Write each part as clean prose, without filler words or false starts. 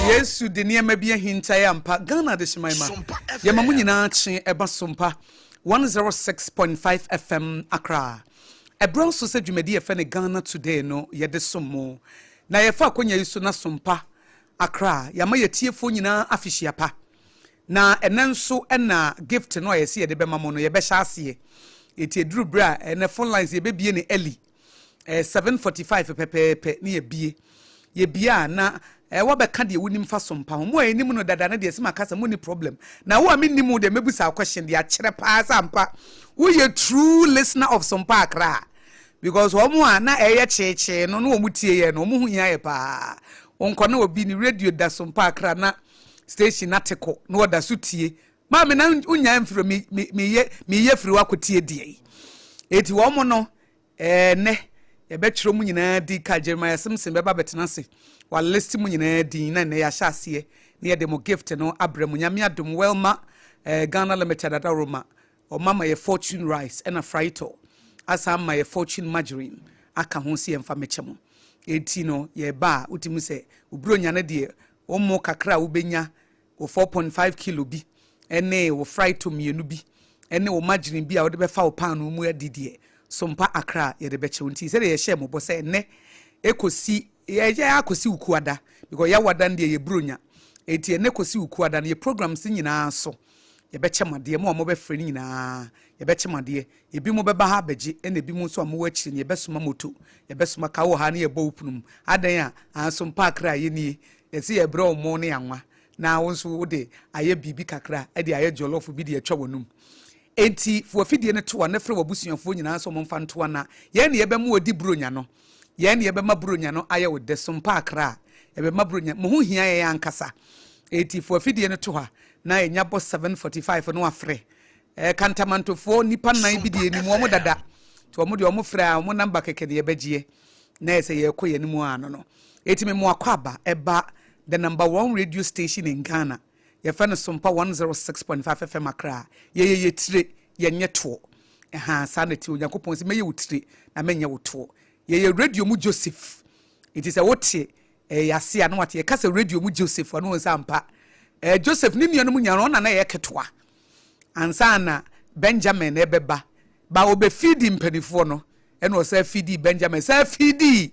Yesu de niema bia hinta ya mpa Ghana de shimaima ya mamu nyina chi eba SOMPA 106.5 FM Accra ebron so se dwumadi efe ne Ghana today no ye de somo na ye fa akonya yiso na SOMPA Accra ya ma yetiefo nyina afihia pa na enenso na gift no ye se ye de be mamo no ye be hya ase eti eduru bra ene phone lines ye be bie ne early 7:45 pepepe ne ye bia na wo be ka de wonim fa SOMPA mo enim no dada na de sima kasa mo ni problem na wo aminim de mebusa question de a kire pa sampa wo ye true listener of SOMPA Accra because wo mo na eye cheche no no wo mutie ye no mo hu hia ye pa wonko na obi ni radio da SOMPA Accra na station ateko no da so tie ma me na unya mfiro me ye firi wa kotie die eti wo mo no ne ye betro mu nyina di ka Jeremiah Simpson beba betenase wa list mu nyina di na ne ya hyase ne ye de mo gift no abram nyame adom Welma Ghana Limited at Roma o mama ye fortune rice and a frito asa ma ye fortune margarine aka ho se emfa mechemo eti no ye ba utimu se ubronya na de o mo kakra wo benya o 4.5 kilo bi ene wo frito mienu bi ene wo margarine bi a wo de be fa wo pan no mu adidie SOMPA Accra ye de beche unti se de ye share mo bo se ne ekosi ye akosi ukuada because ya wada ndie ye bronya eti ne kosi ukuada ne programs nyina so ye beche made mo be frɛ nyina ye beche made e bi mo be ba ha beji ene bi mo so mo wachiri ye besoma moto ye besoma ka wo ha ne ye bo opunum adan a SOMPA Accra ye ni ye se ye bro mo ne anwa na wo so wo de aye bibi kakra e de aye jollof bi de atwa wonum enti fo afidie ne to na frɛ wabusuafo nyina so mo mfa nto na ye ne ye be mo odi bronya no ye ne ye be ma bronya no aye wo de SOMPA Accra ye be ma bronya mo hu hia ye ankasa enti fo afidie ne to ha na enya bo 7:45 no afrɛ kantamantofo nipa nan bi de ni mo dada to mo de mo frɛ mo number keke de ye begye na ese ye kɔ ye ni mu ano no enti me mo akɔaba eba the number 1 radio station in Ghana ye fa no SOMPA 106.5 FM Accra ye tire ye nyeto sanity Onyankopon se meye wutire na menye woto ye radio mu Joseph it is a wote yase anu wate ye kasa radio mu Joseph anu nsampa Joseph ni mianu mu nyaro na ye ketoa ansa na Benjamin ebeba ba obe feed mpanifo no ene o sa feed Benjamin sa feed yi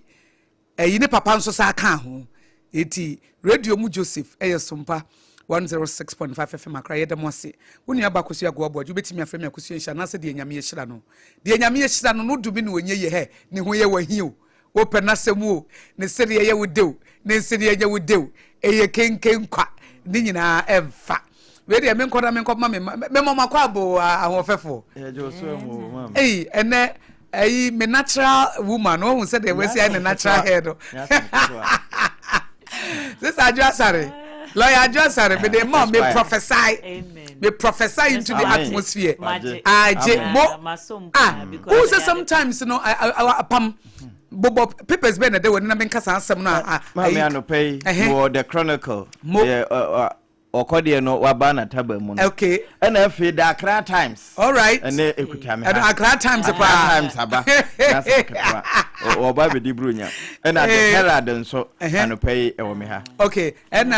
ne papa nso sa ka ho eti radio mu Joseph SOMPA 106.5 FM Accra ye demose woni aba AKOSUA ABOAGYE betimi afrɛ me AKOSUA nhyɛ na se de nyame ye hyira no de nyame ye hyira no no dumi no onye ye he ne ho ye wahio wo pɛ na sɛmu ne sere ye wodew ne sere ye wodew eye kenken kwa ni nyina emfa we de me nkɔda me nkɔma me mama kwa abo ahofefo ene me natural woman no hu se de we say na natural hair no this ADWOA ASARE Lawyer ADWOA ASARE me the mom me prophesy amen me prophesy into the atmosphere who say sometimes you know apam bobo papers be na de woni na me nkasa asem no me anopay for the chronicle okode no wabana taba mu no okay and afi the Accra Times all right and ekuta me and Accra Times aba that's ekwa oba be di brunya and the Herald nso anopay e wo me ha okay and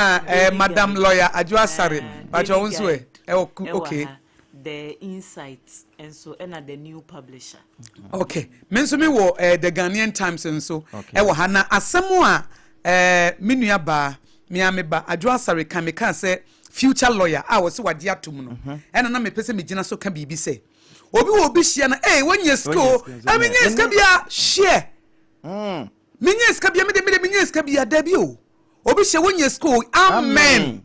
madam lawyer ADWOA ASARE but you wonso okay the insights and so and the new publisher okay me nso me wo the Ghanaian Times nso e wo ha na asemu a menua ba me ba ADWOA ASARE kan me kan say future lawyer wo se wade atom no ena na me pese me gina so ka bibi say obi hia na wonye school menye ska bia share menye ska bia me menye ska bia da bi o obi hia wonye school amen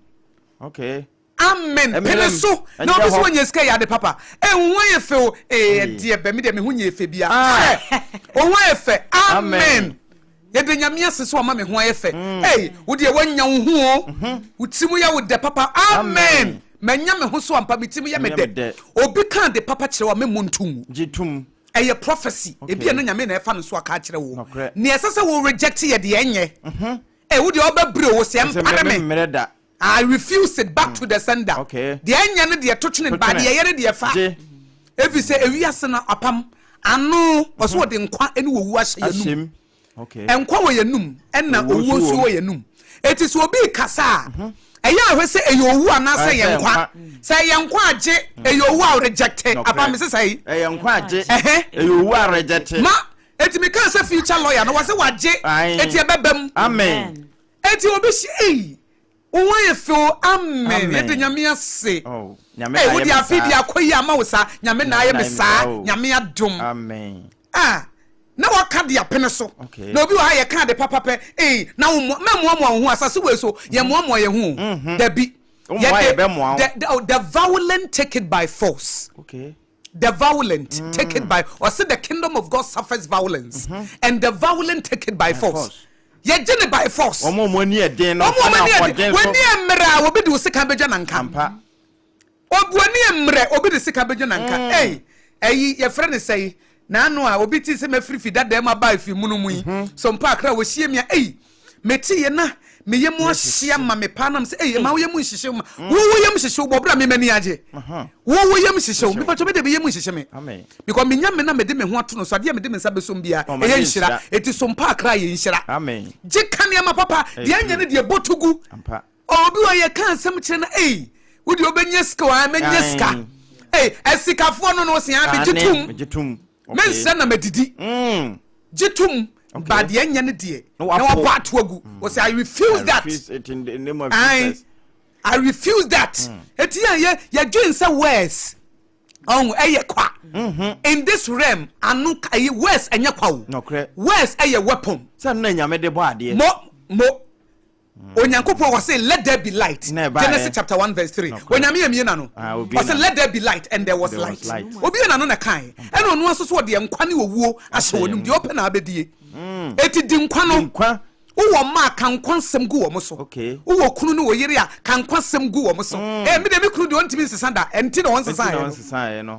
okay amen pele so na obi so wonye ska ya de papa won ye fe o de be me hu nye fe bia o won ye fe amen ye de nyame asese o ma me ho ayefe wo de wanya wo hu o timu ya wo de papa amen manya me ho so ampa bitimu ya me de obi kan de papa kire wa me montum jitum eye prophecy e bia no nyame na efa no so aka kire wo ne esese wo reject ye de enye wo de obabre wo se empa me I refuse it back to the sender okay de enye no de totwene ba de ye de fa evi se ewiase na apam anu oso wo de nkwa ene wo wu ahye yanum okay enkwa wo yanum enna owo so wo yanum eti so obi kasa eya ahwe se eyowu anasa yenkwa se yenkwa age eyowu a reject apa me se sai yenkwa age eyowu a reject ma eti me kan se future lawyer no wase wage eti ebebam amen eti obi shi wo ye feel amen eti nyame ase nyame aye wo dia fidi akoyi ama wo sa nyame na aye me sa nyame adom amen na waka dia pene so na obi wa ye kan de papa pe na mo hu asase we so ye mo ye hu da bi the violent take it by force the violent take it by or say the kingdom of God suffers violence and the violent take it by force ye gene by force omo ni e den no when ni emra obi de sika beja nanka obuani emre obi de sika beja nanka ye friend say na anu a obi ti se mafrifi dada ma ba afi munumu yi sompa akra wo hie me meti ye na me yemu ahia ma me pa nam se ma wo yemu hihye ma wo yemu hihye bo bra me mani age wo yemu hihye me pato me de yemu hihye me amen because me nya me na me de me ho ato no so ade me de me nsa besom bia ye nhira eti sompa akra ye nhira amen je kane ma papa de anya ne de botugu obi wo ye kan sam kire na wo de obenya ska wa menya ska esikafo no no se ya be jitum men say na medidi jitum ba de anya ne de na wa pato agu o say I refuse that in the name of Jesus I refuse that etia ye dwen say words kwa in this realm anu kai words anya kwa wo words weapon say na nyame de bo ade mo Onyankopon was say let there be light Genesis chapter 1 verse 3 onyame yemie na no was say let there be light and there was light obi na no na kan e na onu aso so de nkwa ne owuo ahye wonum de open na abedie eti di nkwa no wo ma kan kwansem gu wo mo so wo kunu no wo yire a kan kwansem gu wo mo so me de me kunu de ontimi nsesa da enti na won sesa no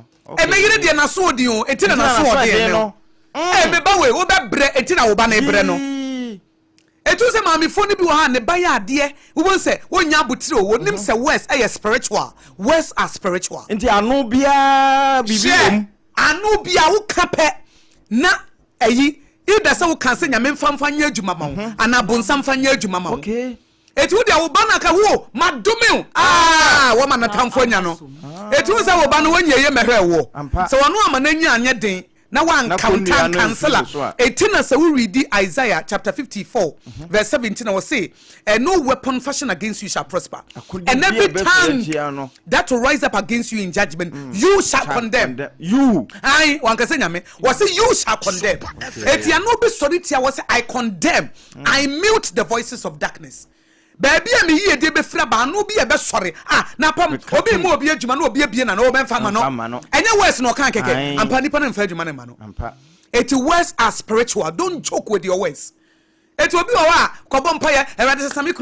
me yire de na so odi o enti na so odi no me ba we wo be bre enti na wo ba na bre no etu se mami foni bi wo ha ne ba ya ade wo won se wonya abotire wo nim se words spiritual words are spiritual enti anu bia bibiem anu bia wo kape na ayi ida se wo kan se nyame mfamfa nya adwuma ma wo ana bonsam fa nya adwuma ma wo etu de wo ba na ka wo madome wo ma na tamfo nya no etu se wo ba no wonya ye mehwe wo se wono ama na nya anya den na one counter canceller. 18 as we read Isaiah chapter 54 verse 17 was say no weapon fashioned against you shall prosper and every tongue that will rise up against you in judgment you shall condemn you one can say nyame was say you shall condemn etia no be sorry tia was say I condemn I mute the voices of darkness baby am ye de be fra ba no bi e be sore na pam obi mo obi adwuma na obi abie na no be mfa ma no enye words no kan keke ampa nipa na mfa adwuma na ma no ampa it words are spiritual don't joke with your words it obi o wa kobom pa ye ewade sesame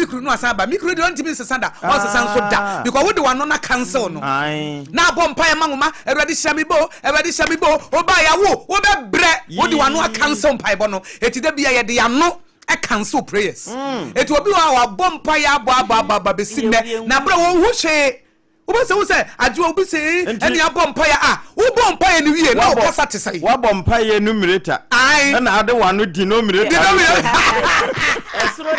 kru no asa ba mikru de ontimi sesanda o sesan so da because we de one na cancel no na bom pa ye mangoma ewade hyami bo o ba ya wo be bre wo de one cancel pa bo no it de bia ye de ya no I cancel prayers. It will be our bompa ya ba be sin na bra wo hu hwe. Wo say adwo obi say eni abompa ya wo bompa ya ni wie na wo kasa te say. Wo bompa ya numerator. Na ade wano denominator. Esro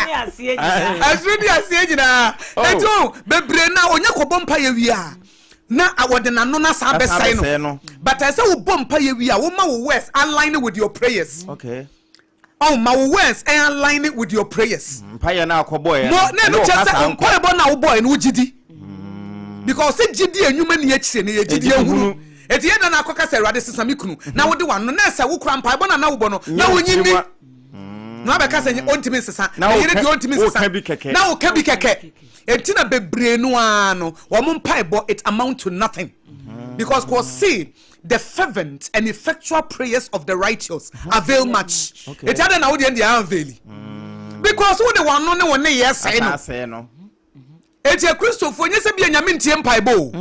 ni asie nyina. Eto bebre na onye ko bompa ya wie a. Na awode na no na sa be sai no. But I say wo bompa ya wie a wo ma wo words align with your prayers. Okay. Oh, my words and align it with your prayers. Paya na akoboy. No, just say boy na boy no gidi. Because say gidi enwuma na yechire na gidi ehunu. Eti ye na akoka say rade sesame kunu. Na wo de wan no na say wo kura mpa bo na wo bo no. Na wo nyini. Na be ka say ontimi sesa. Na yire de ontimi sesa. Na wo ka bi keke. Eti na bebre no ano. Wo mo mpa bo it amount to nothing. Because cause see the fervent and effectual prayers of the righteous avail much. It had now the avail. Because who the one no one yes say no. It's a Christo for yes be a yaminti paibo.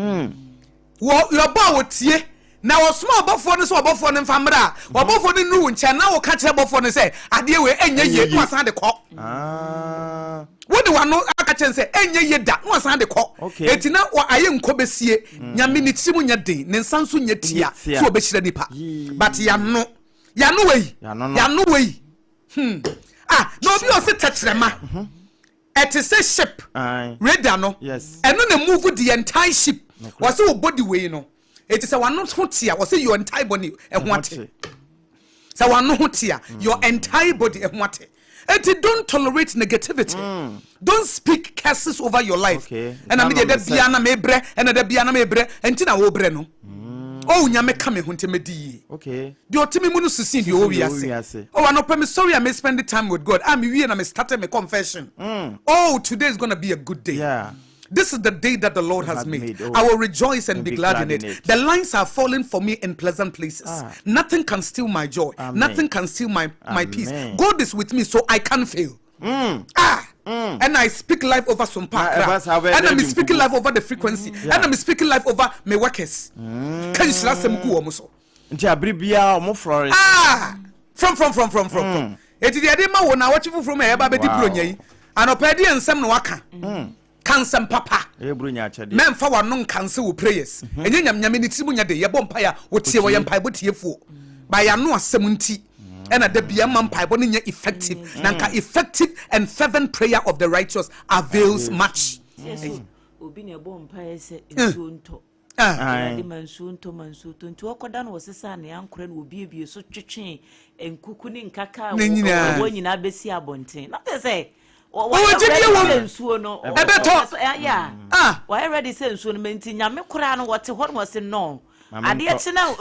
Your bow would see. Now a small buffon is above for them famra, or above for the noon, now catch a buffon and say, I deal with any year was on the cock. What do I know? I can say, any year that was on the cock. It's now what I am Kobesie, Yaminitimunya day, Nensansu Yetia, so be nipa. But Yano way. No, you also touch them. it is a ship radar no yes and no move the entire ship was your body way no it is a one not hotia was your entire body and what so one not hotia your entire body and what and don't tolerate negativity don't speak curses over your life and I mean the biana mebre and the biana mebre and tina wobre no oh nyame kame huntemedi okay the otimi munu susin the owiase oh I'm sorry I may spend the time with God I'm here and I'm starting my confession oh today is going to be a good day yeah this is the day that the Lord has made. I will rejoice and be glad in it. The lines are falling for me in pleasant places. Nothing can steal my joy. Nothing can steal my peace. God is with me, so I can't fail. And I speak life over SOMPA, and I'm speaking life over the frequency, and I'm speaking life over my workers. From. It is the idea when I watch you from a baby and opedi and some waka. Cancer papa men for one non cancel prayers and yamini timunya de yabompire would see why empire would here for by a no 70 and at the biaman piboning effective nanka effective and fervent prayer of the righteous avails much. Obin a bompire said mansunto to okodan was a son yankren will be so chiching and cooking kaka when you na besi abontin not to say why already said so menti nyame kura no what was no ade e na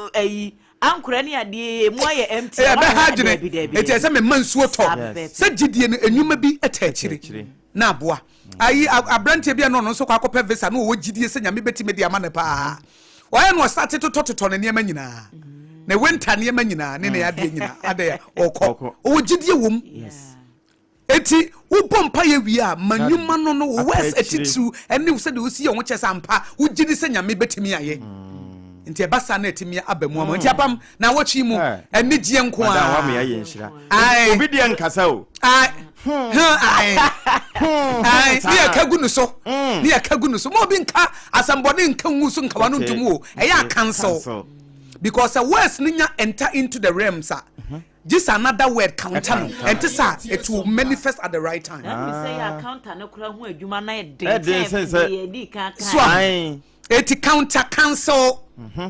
ankura ni ade mo ye empty it is me mansuo to say gidie no enwuma bi etachire na aboa ayi abrante bia no so kwa akopɛ visa no wo gidie se nyame betime de ama ne pa why no start to toto ne niam nyina na winter niam nyina ne ya de nyina ade okɔ wo gidie wom yes eti wo bompa ye wi a manwuma no no west etitu ene wo se de wo si ye wo kyesa ampa wo gidi se nyame betimi aye nti e basa na etimi abamu am nti apam na wochi mu ene gie nko a wa me ye nhyira obi de nkasa o ai ni akagu no so ni akagu no so mo bi nka asambode nka ngu so nka wano ntumu o e ya cancel because a words ninya enter into the realms just another word counter and this it will manifest at the right time. Let me say a counter no kura hu adwuma na e so it counter cancel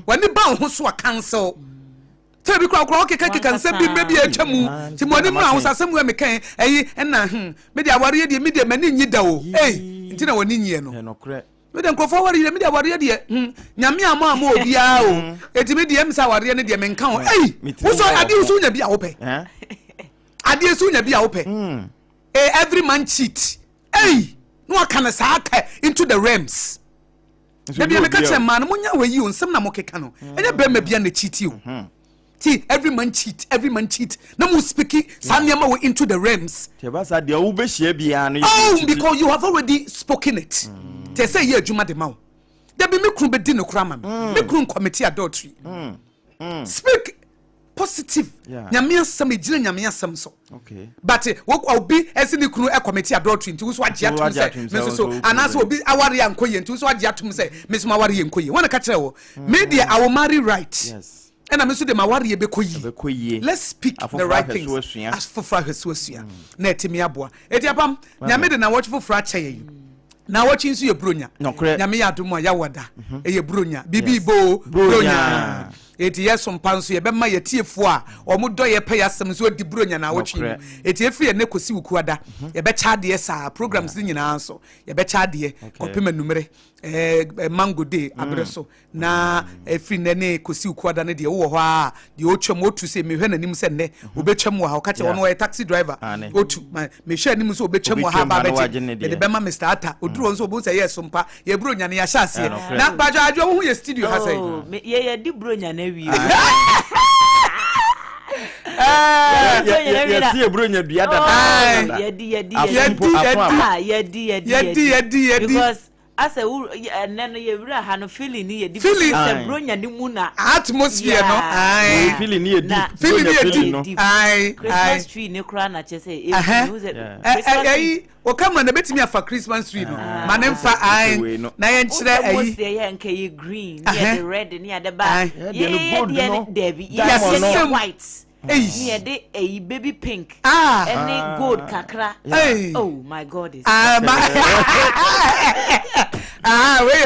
when the bound who so cancel tell me kura okay can say maybe a chamu ti mo ni ma asem we me kan eh na me dia ware de me de mani nyi da o eh ntina woni nyi no me de nkofo ware de me dia ware de nyame ama obia o eti me de emsa ware ne de me nkan o eh wo so ade wo nya bia wo pe ade so nya bia wo pe every man cheat no aka sa into the realms na bia me ka che man mo nya we yi o nsem na mo keka no enya be ma bia na cheat o see every man cheat na mo speaking sanyama we into the realms because you have already spoken it they say ye adwuma de ma wo there be me kru be di no kra ma me kru committee adultery speak positive nyame asem ejire nyame asem so okay but wo obi esi ni kru committee adultery nti wo so agye atum say me so anas obi aware ankoye nti wo so agye atum say me so aware ankoye wona ka kire wo media I will marry right yes and I'm de mawari bekoyi let's speak the right things as for fra hwesuasua na etimi aboa etiapam nyame de na watch for fra chaye na watch nsu ye bronya nyame ya adomo ya wada ye bronya bibi bo bronya eti SOMPA nso ye bema ye tiefo a omodo ye pay asem so di bronya na watch eti efie ne kosi ukuada ye be cha de sa programs nyina nso ye be cha de kopema numere mango day abreso na efiri ne kosi ukuada ne de wo ho a de otwam otu se mehwe nanim se ne obetwam wo ha ka che wono wo taxi driver otu mehwe anim so obetwam wo ha ba be de bema Mr. Ata oduro nso obo se ye SOMPA ye bronya ne ya hyase na bajo adwo wo ye studio ha sai ye di bronya na wi ye bronya bia dada ye because as a nene ye wura ha no feeling ni ye di bronya ni mu na atmosphere no feeling ni ye di Christmas tree ni kra na che say o come na betimi afa Christmas tree no manemfa na ye nkyere ye nka ye green ye the red ni ya the back ye the Debbie yes white Near a baby pink. Any gold kakra. Oh my God. We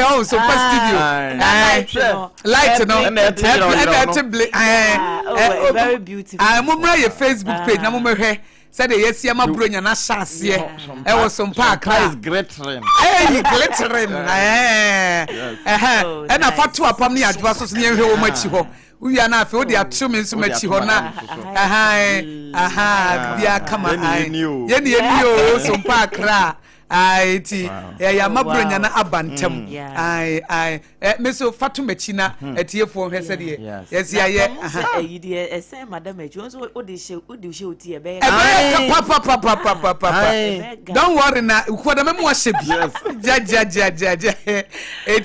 home so studio. Light no. Very beautiful. I'm on your Facebook page. I'm on said yes, I'm a brilliant na chance here. I was some park is glittering. Hey, glittering. And I fought to a family at was near here much. We are not for the 2 minutes much hona. Yeah, come on. Yenny some park ra. Ya mabronya na abantem meso fatumachina etiefo hwese de yes ya ye ese madam eju so odi she oti ebe don't worry na ukoda memu ahye bi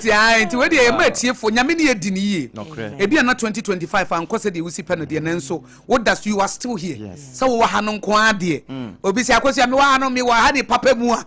ja eti we de ma etiefo nyame ne edini yie ebi na 2025 ankose de wusi pano de nanso what does you are still here so wo ha no nko ade obi si akosia me wa ha no me wa ha de papa mu a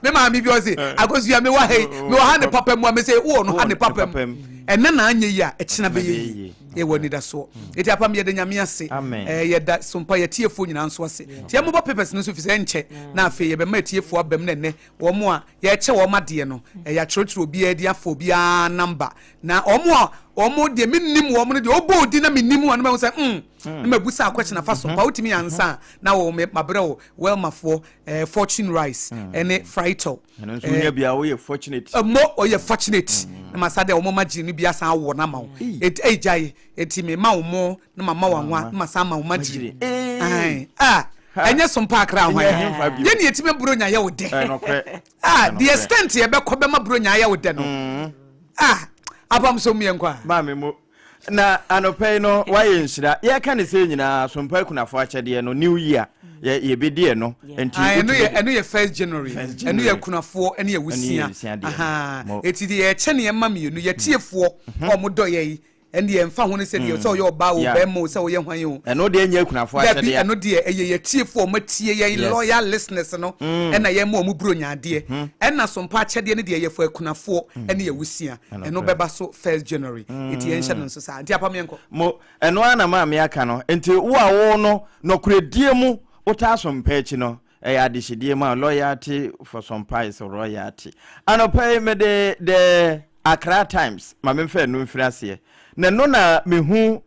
me ma mi bi o se akosu ya me wa ha ne papa mu me say wo no ha ne papa mu enne na anya yi a ekina be yi e woni da so eti apam ye de nyame ase ye da sompa ye tiefo nyina nso ase tie mo bo papers no so fi se nche na afi ye be ma tiefo abam na ne wo mo a ye che wo made no ya trotro obi a dia fo obi a number na omo de minnim wo mo de obo di na minnim wo no me say na mabusa akwachi na fa sompa utimi ansa na wo mabre wo well mafo fortune rice ene frito so nya bia wo ye fortunate mo o ye fortunate na masade wo maji ni bia san wo na ma wo ejai eti me ma wo mo na mama wanwa na masa ma wo maji enye sompa akra ho ye ni etime buronya ye wo de the extent ye be ko be ma buronya ye wo de no apam so mie nkwa ma me mo na anopei no waye nshira ye ka ne se nyina sompa kunafo akyede no new year ye bedie no enti enu ye 1st January enu ye kunafo enu ye wusia eti de ye kye ne ye ma mienu ye tiefo omodo ye ende ye mfa ho ne se de so ye oba wo be mo se wo ye hwan yo eno de nya kunafo akyede ya eno de ye tiefo matie ye loyal listeners no ena ye mo buronya ade ena sompa akyede ne de ye fo kunafo ene ye wusia eno beba so 1st January eti ye nhye no so sa enti apam yenko mo eno ana ma me aka no enti wo a wo no nokoredie mu uta sompa echi no adishidie ma loyalty for sompa is royalty anopai me de Accra Times ma me mfa no mfirase na no na mehu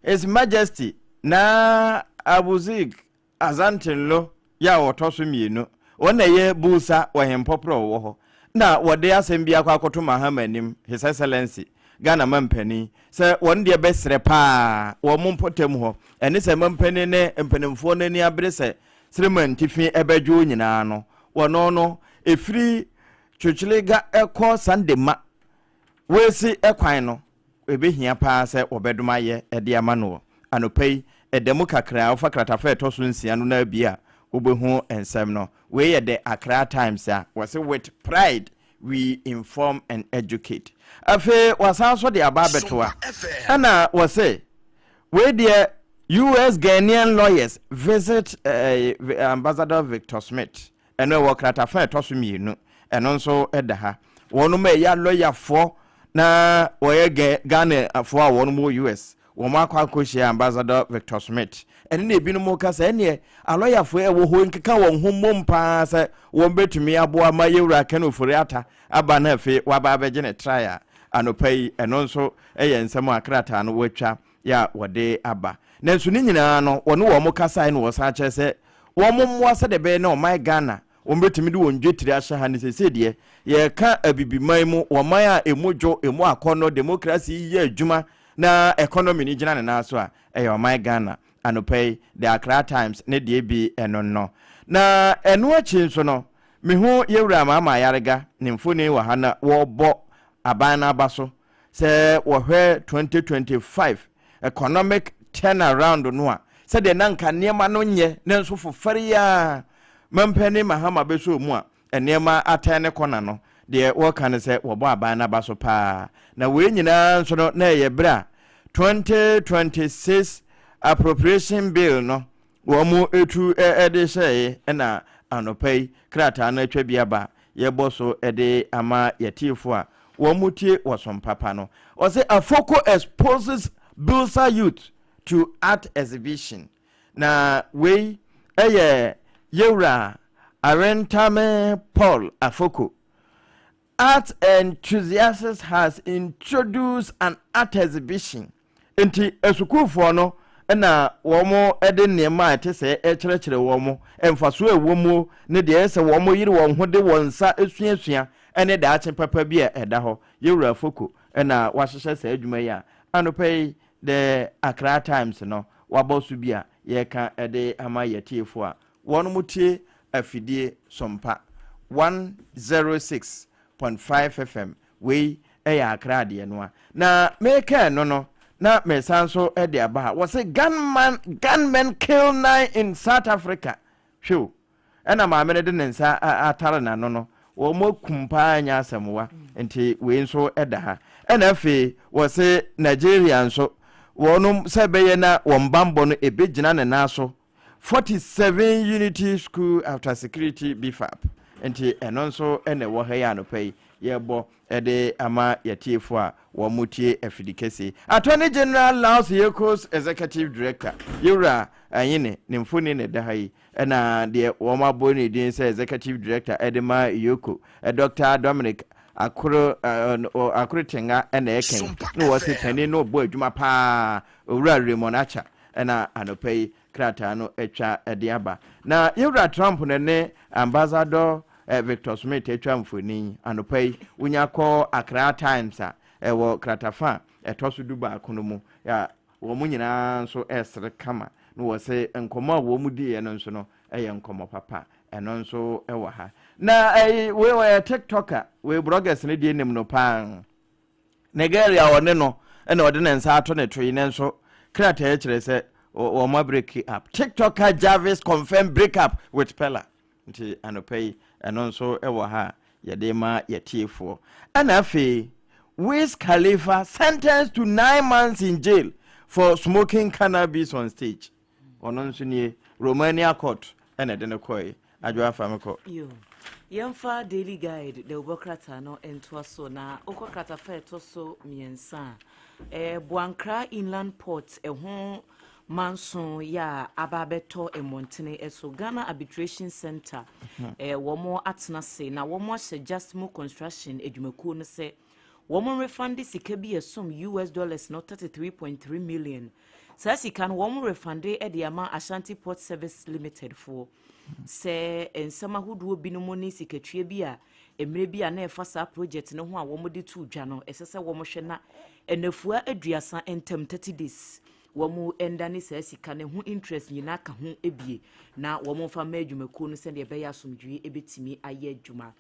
His Majesty na Abuzig Azantenlo ya otoso mienu wona ye busa wo hempopro wo ho na wode asem bia kwa akoto mahamanim His Excellency Ghana mampani se won de besre pa wo mompotem ho ene se mampani ne mpanimfo nani abre se Sreman tifi ebedwo nyina no wono no efiri chuchulega ekọ Sunday ma wesi ekwan no ebehia pa se obedoma ye ede ama no anopai edemu kakra ofa kratafa etoso nsia no na bia obehu ensem no we ye the Accra Times a was with pride we inform and educate afi wasanso de ababetoa ana wase we de US Ghanaian lawyers visit Ambassador Victor Smith and we kratafa etoso mienu eno nso edaha wonu ma ya lawyer for na we Ghana for wonu mo US wo akwa koshi Ambassador Victor Smith ene na ebi no mo kasa ene a lawyer for e wo ho nkeka won ho mompa se won betumi aboa ma yewura kanofori ata aba na afi waba abeje ne trial anopai eno nso eye nsem akrata no watwa ya wode aba na nso ni nyina no wonu wo mo kasa no wo sa che se wo mo mo ase de be na o my Ghana won betumi de won dwetiri ahye ha ne sese de ye ka abibiman mu wo man a emodwo emu akono democracy ye adwuma na economy ni gina na so a o my Ghana anopai the Accra Times ne de bi eno no na eno achi nso no me hu yewura mama yarega ne mfoni wa ha na wo bo aban na abaso se wo hwe 2025 economic turnaround no a se de nanka niema no nye ne nso fofare ya mampani mahama beso mu a niema atane kona no de wo kan se wo bo aban na abaso pa na we nyina nso no na ye bra 2026 appropriation bill no wo mu etu ede shey na anopai krata na atwa biaba ye boso ede ama yatifo a wo mutie wosom papa no o say Afoko exposes Bilsa youth to art exhibition. Na we Yewra Arentame Paul Afoko. Art enthusiasts has introduced an art exhibition. Enti esukufo no na womo ede nema ete se ekyerɛkyerɛ womo emfaso ewomo ne de ese womo yiri won ho de wonsa esuasua ene de ache papa bi eda ho Yewra Afoko na wahyehyɛ se adwuma ya anopai the Accra Times no wabosu bia ye ka ede ama yetiefo a wono mutie afidie sompa 106.5 FM we Accra de no na meka no na mesanso e de aba was a gunmen kill 9 in South Africa show ena ma me de nsa atare na no wo mo kumpa anya asemwa enti we nso e da ha ena afi was a Nigerian so wonum se beye na wombambo no ebegina ne naso 47 Unity School after security BFAP enti eno nso ene wo ha ya no pay yebo ede ama yatiefo a wo mutie afidikese Attorney General Laos Yekos Executive Director Yura anyine ne mfoni ne da hayi na de wo mabo ne din say Executive Director Edema Yoko Dr. Dominic Akrotenga na eken no wose tani no bo adwuma pa owura Remonacha na anopai krata no etwa ede aba na Yura Trump ne ambassador Victor Smith etwa mfoni anopai unyakọ Accra Times a ewo kratafa etoso duba akono mu ya wo munyina nso esre kama no wo se enkomo wo mudi ye no nso no eye nkomo papa eno nso ewo ha na we TikToker we bloggers ne die nim no pan Nigeria wone no ena ode ne nsa ato ne toyi ne nso krata e kire se wo ma break up TikToker Jarvis confirm break up with Pella nti anopai eno nso ewo ha yede ma yetiefo anafe Wiz Khalifa sentenced to 9 months in jail for smoking cannabis on stage. Ononso ni Romania court ene de ne koy adwa fameko. Yo. Yemfa Daily Guide the Obokrata no entwaso na okokrata fa etoso miensa. Buankra Inland Port ho manson ya ababeto emontene eso Ghana Arbitration Center womo atnase na womo suggest mo construction edwumakuo no se womo refund sika bi esum $33.3 million sa sika no womo refund e de ama Ashanti Port Service Limited for se ensama hoduo binom ne sikatwie bi a emre bi a na efa sa project ne ho a womo de tu dwa no esese womo hwe na enafua aduasa entem 30 days womu endane sa sika ne ho interest nyina ka ho ebie na womu fa ma adwumakuo no se de be ya somdwe ebetimi aye adwuma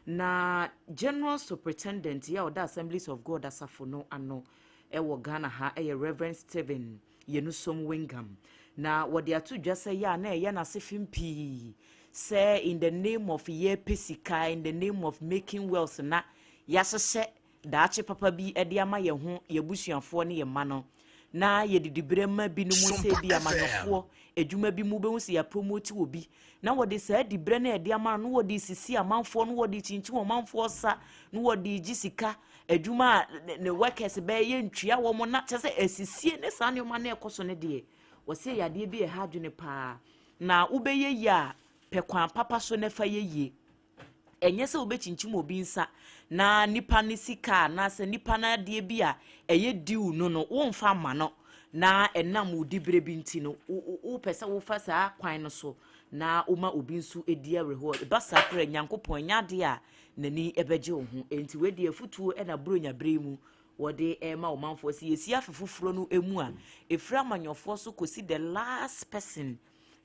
na General Superintendent ya oda Assemblies of God asafo no ano ewo Ghana ha Reverend Stephen Yenusom Wingam na wode atu dwase ya na ye na sefimpi say in the name of ye pesika in the name of making wealth na yasese daache papa bi ede ama ye ho ye busuafo ne ye ma no na ye didibrema bi no mu se bi amanyofo edwuma bi mu be hu se ya promote obi na wode sa dibre na ede ama no wode sisi amanfo no wode chinchi wo manfo sa no wode gisika edwuma ne workers be ye ntwia wo mo na chese esisie ne sa ne ma na ekoso ne de wose ya de bi e ha dwene pa na ubeye ya pekwan papa so ne fa ye enye se obechinchi mo bi nsa na nipa ne sika na se nipa na de bi a eye diu no wo mfa ma no na enam udibre bi nti no wo pese wo fa sa kwan no so na uma obi nsu edi areho basa kra nyankopon nyade a nani ebeje wo ho enti we de afutuo e na bronya bremu wode ema wo manfo si yesi afufufuro no emu a efra manyofo so kosi the last person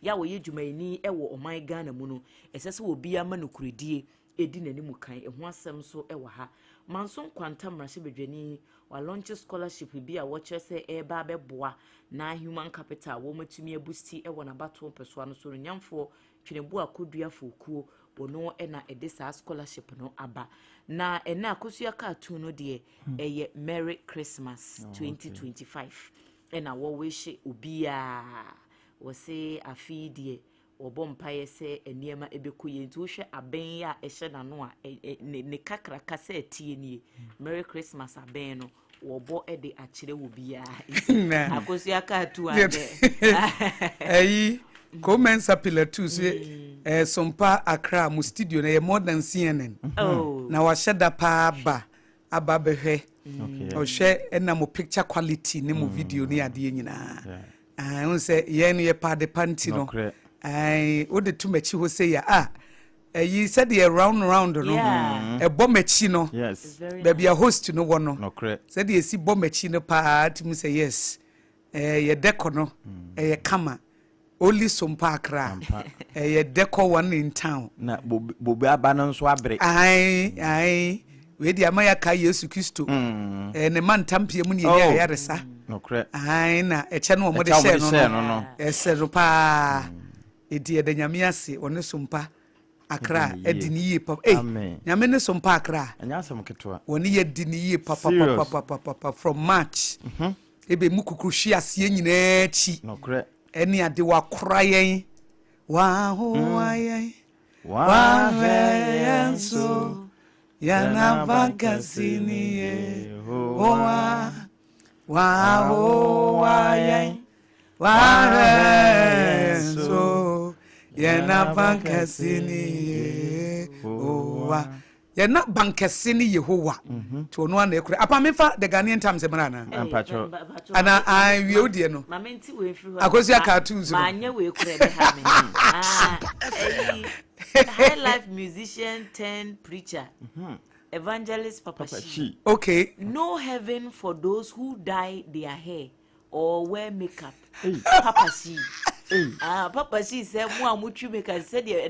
ya wo yedwumaini e wo oman Ghana mu no esese obi ama no kuredie edi nani mu kan eho asem so e wa ha manson kwanta mrahye bedwani wa launch scholarship bi a wo kyerese e ba beboa na human capital wo matumi abusti e wo na bato peso no so nyamfo twenebu akodua fokuo wono e na ede sa scholarship no aba na e na AKOSUA cartoon no de eye Merry Christmas 2025 e na wo wish obi a wo se afi de obompaye se eniema ebekuye nti wo hwe aben ya ehye na no a ne kakra kasa atie nie Merry Christmas aben no wobo e de akyere wo bia AKOSUA ka tu ade Commensa pillar 2 say SOMPA Accra mu studio na more than CNN. Na wa sheda pa aba behwe. O share na mo picture quality ne mo video ne ade nyina. I say ye no ye pa de panty no. I wo de to machi ho say ya you said the round no a bombachi no yes baby a host no one no said you see bombachi no part me say yes ye deco no kama only SOMPA Accra ye deco one in town na bobe abana nso abre ai we di amaya ka Yesu Kristo ne man tampie mu ne ya yaresa no kre ai na eche no mo de share no esero pa edi de nyame ase one SOMPA Accra ediniye papa nyame ne SOMPA Accra anyasem ketwa woni ye diniye papa from March ebe mukukruhwi ase nyina chi no kre eni ade wakora yen wa ho ayen wa venso yana vankasini ye wa ho ayen wa venso yana bankasini Yehowa yana bankasini Yehowa to no na ekure apa mefa the Ghanaian Times emrana ana I we odie no mamenti we free AKOSUA cartoons no manya we ekure de ha me high life musician turned preacher evangelist Papa Shi. Okay, no heaven for those who dye their hair or wear makeup. Papa Shi. Papa Shi said, "Mo amutu makeup." Said, "Yeah,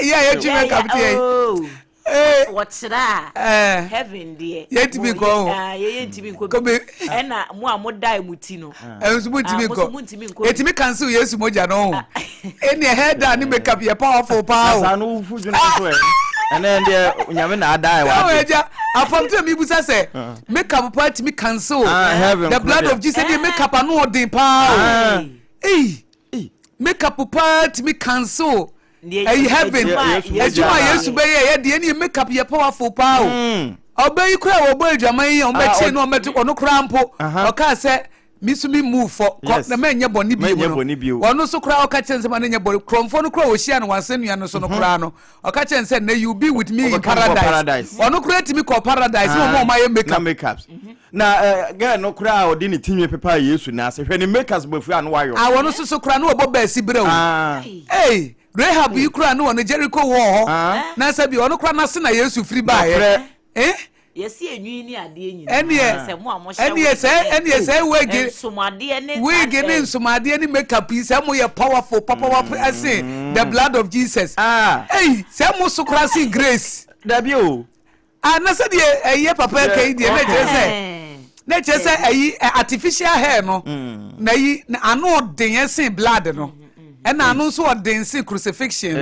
yeah, you makeup oh, what's that? Heaven, dear. Yet to be go. Yet to be go. And mo amu dye mutino. It me cancel yes moja no. Any head and makeup your powerful power. And then nyame na die wa afam to me busa say makeup part me cancel the blood of Jesus the makeup no odin pa makeup part me cancel heaven ejuma Yesu be ye de any makeup your powerful pa obey kura wo boy dwaman yi on be che no meto ono kura mpo o ka say misumi move for na menye boni bi ono so kura o ka chense ma menye boni kromfo no kura o hia no wansanua no so no kura no o ka chense na you be with me in paradise ono kura timi ko paradise mo ma ye makeups na girl no kura o di ni tinwe pepa Yesu na se hwe ni makers bofu anu wayo ono so kura no obo ba si brew hey Rahab you kura no ono Jericho war na se bi ono kura na se na Yesu free ba yes enwi ni ade enyi se mo amosha eni se wege nsumade ni makeup se mo ye powerful ase the blood of Jesus hey se mo sukra sin grace dabi o na se de ye papa kai de na chese artificial hair no na yi anu den sin blood no and I know so dancing crucifixion.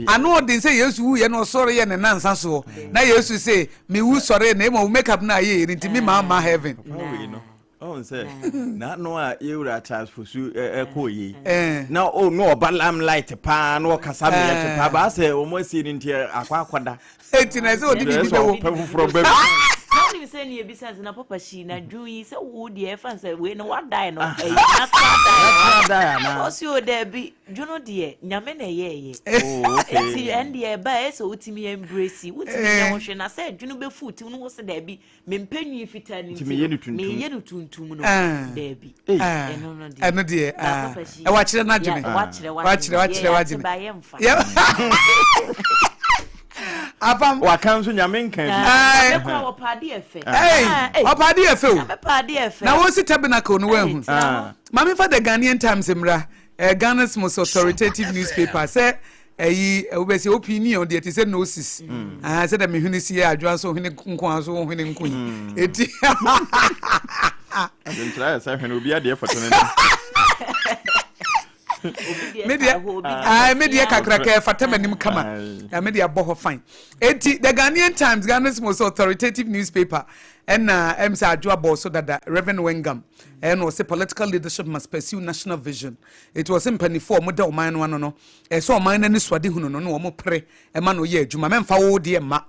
I know they say yes, we are not sorry and answer so. Now you say me who sorry name of make up now ye into me mama heaven. Oh, say not no you are charged for su ye. Now oh no balam light pan or casabi papa say almost seen into aquaquada. 18 years old from baby. How do you say near besides na Papa Shi na Jewy say wo de fan say we no what die no na die na o si o there be you know there nyame na ye oh okay and there ba so utimi embrace utimi na wo hwe na say dwunu be foot no wo se there be me mpanyi fita ni me ye no tuntum no there be no no there eno there e wa kire na dwene wa kire ba ye mfa Apam wa kanso nyame nkan eh kwa opade efe opade efe o opade efe na wo si tabernacle no wahu mami for the Ghanaian Times emra Ghana's most authoritative newspaper say we say opinion dey say nosis say that me huni si adwa so huni nkon so huni nkon eti try say huni obi ade foto ne media kakraka fatamanim kama media boho fine eti the Ghanaian Times Ghana's most authoritative newspaper and MSA Adwoa boss so that Reverend Wengam and was a political leadership must pursue national vision. It was in penny for model mine one no so mine and swadi huno no mo pre e ma no ye adwuma memfa wo de ma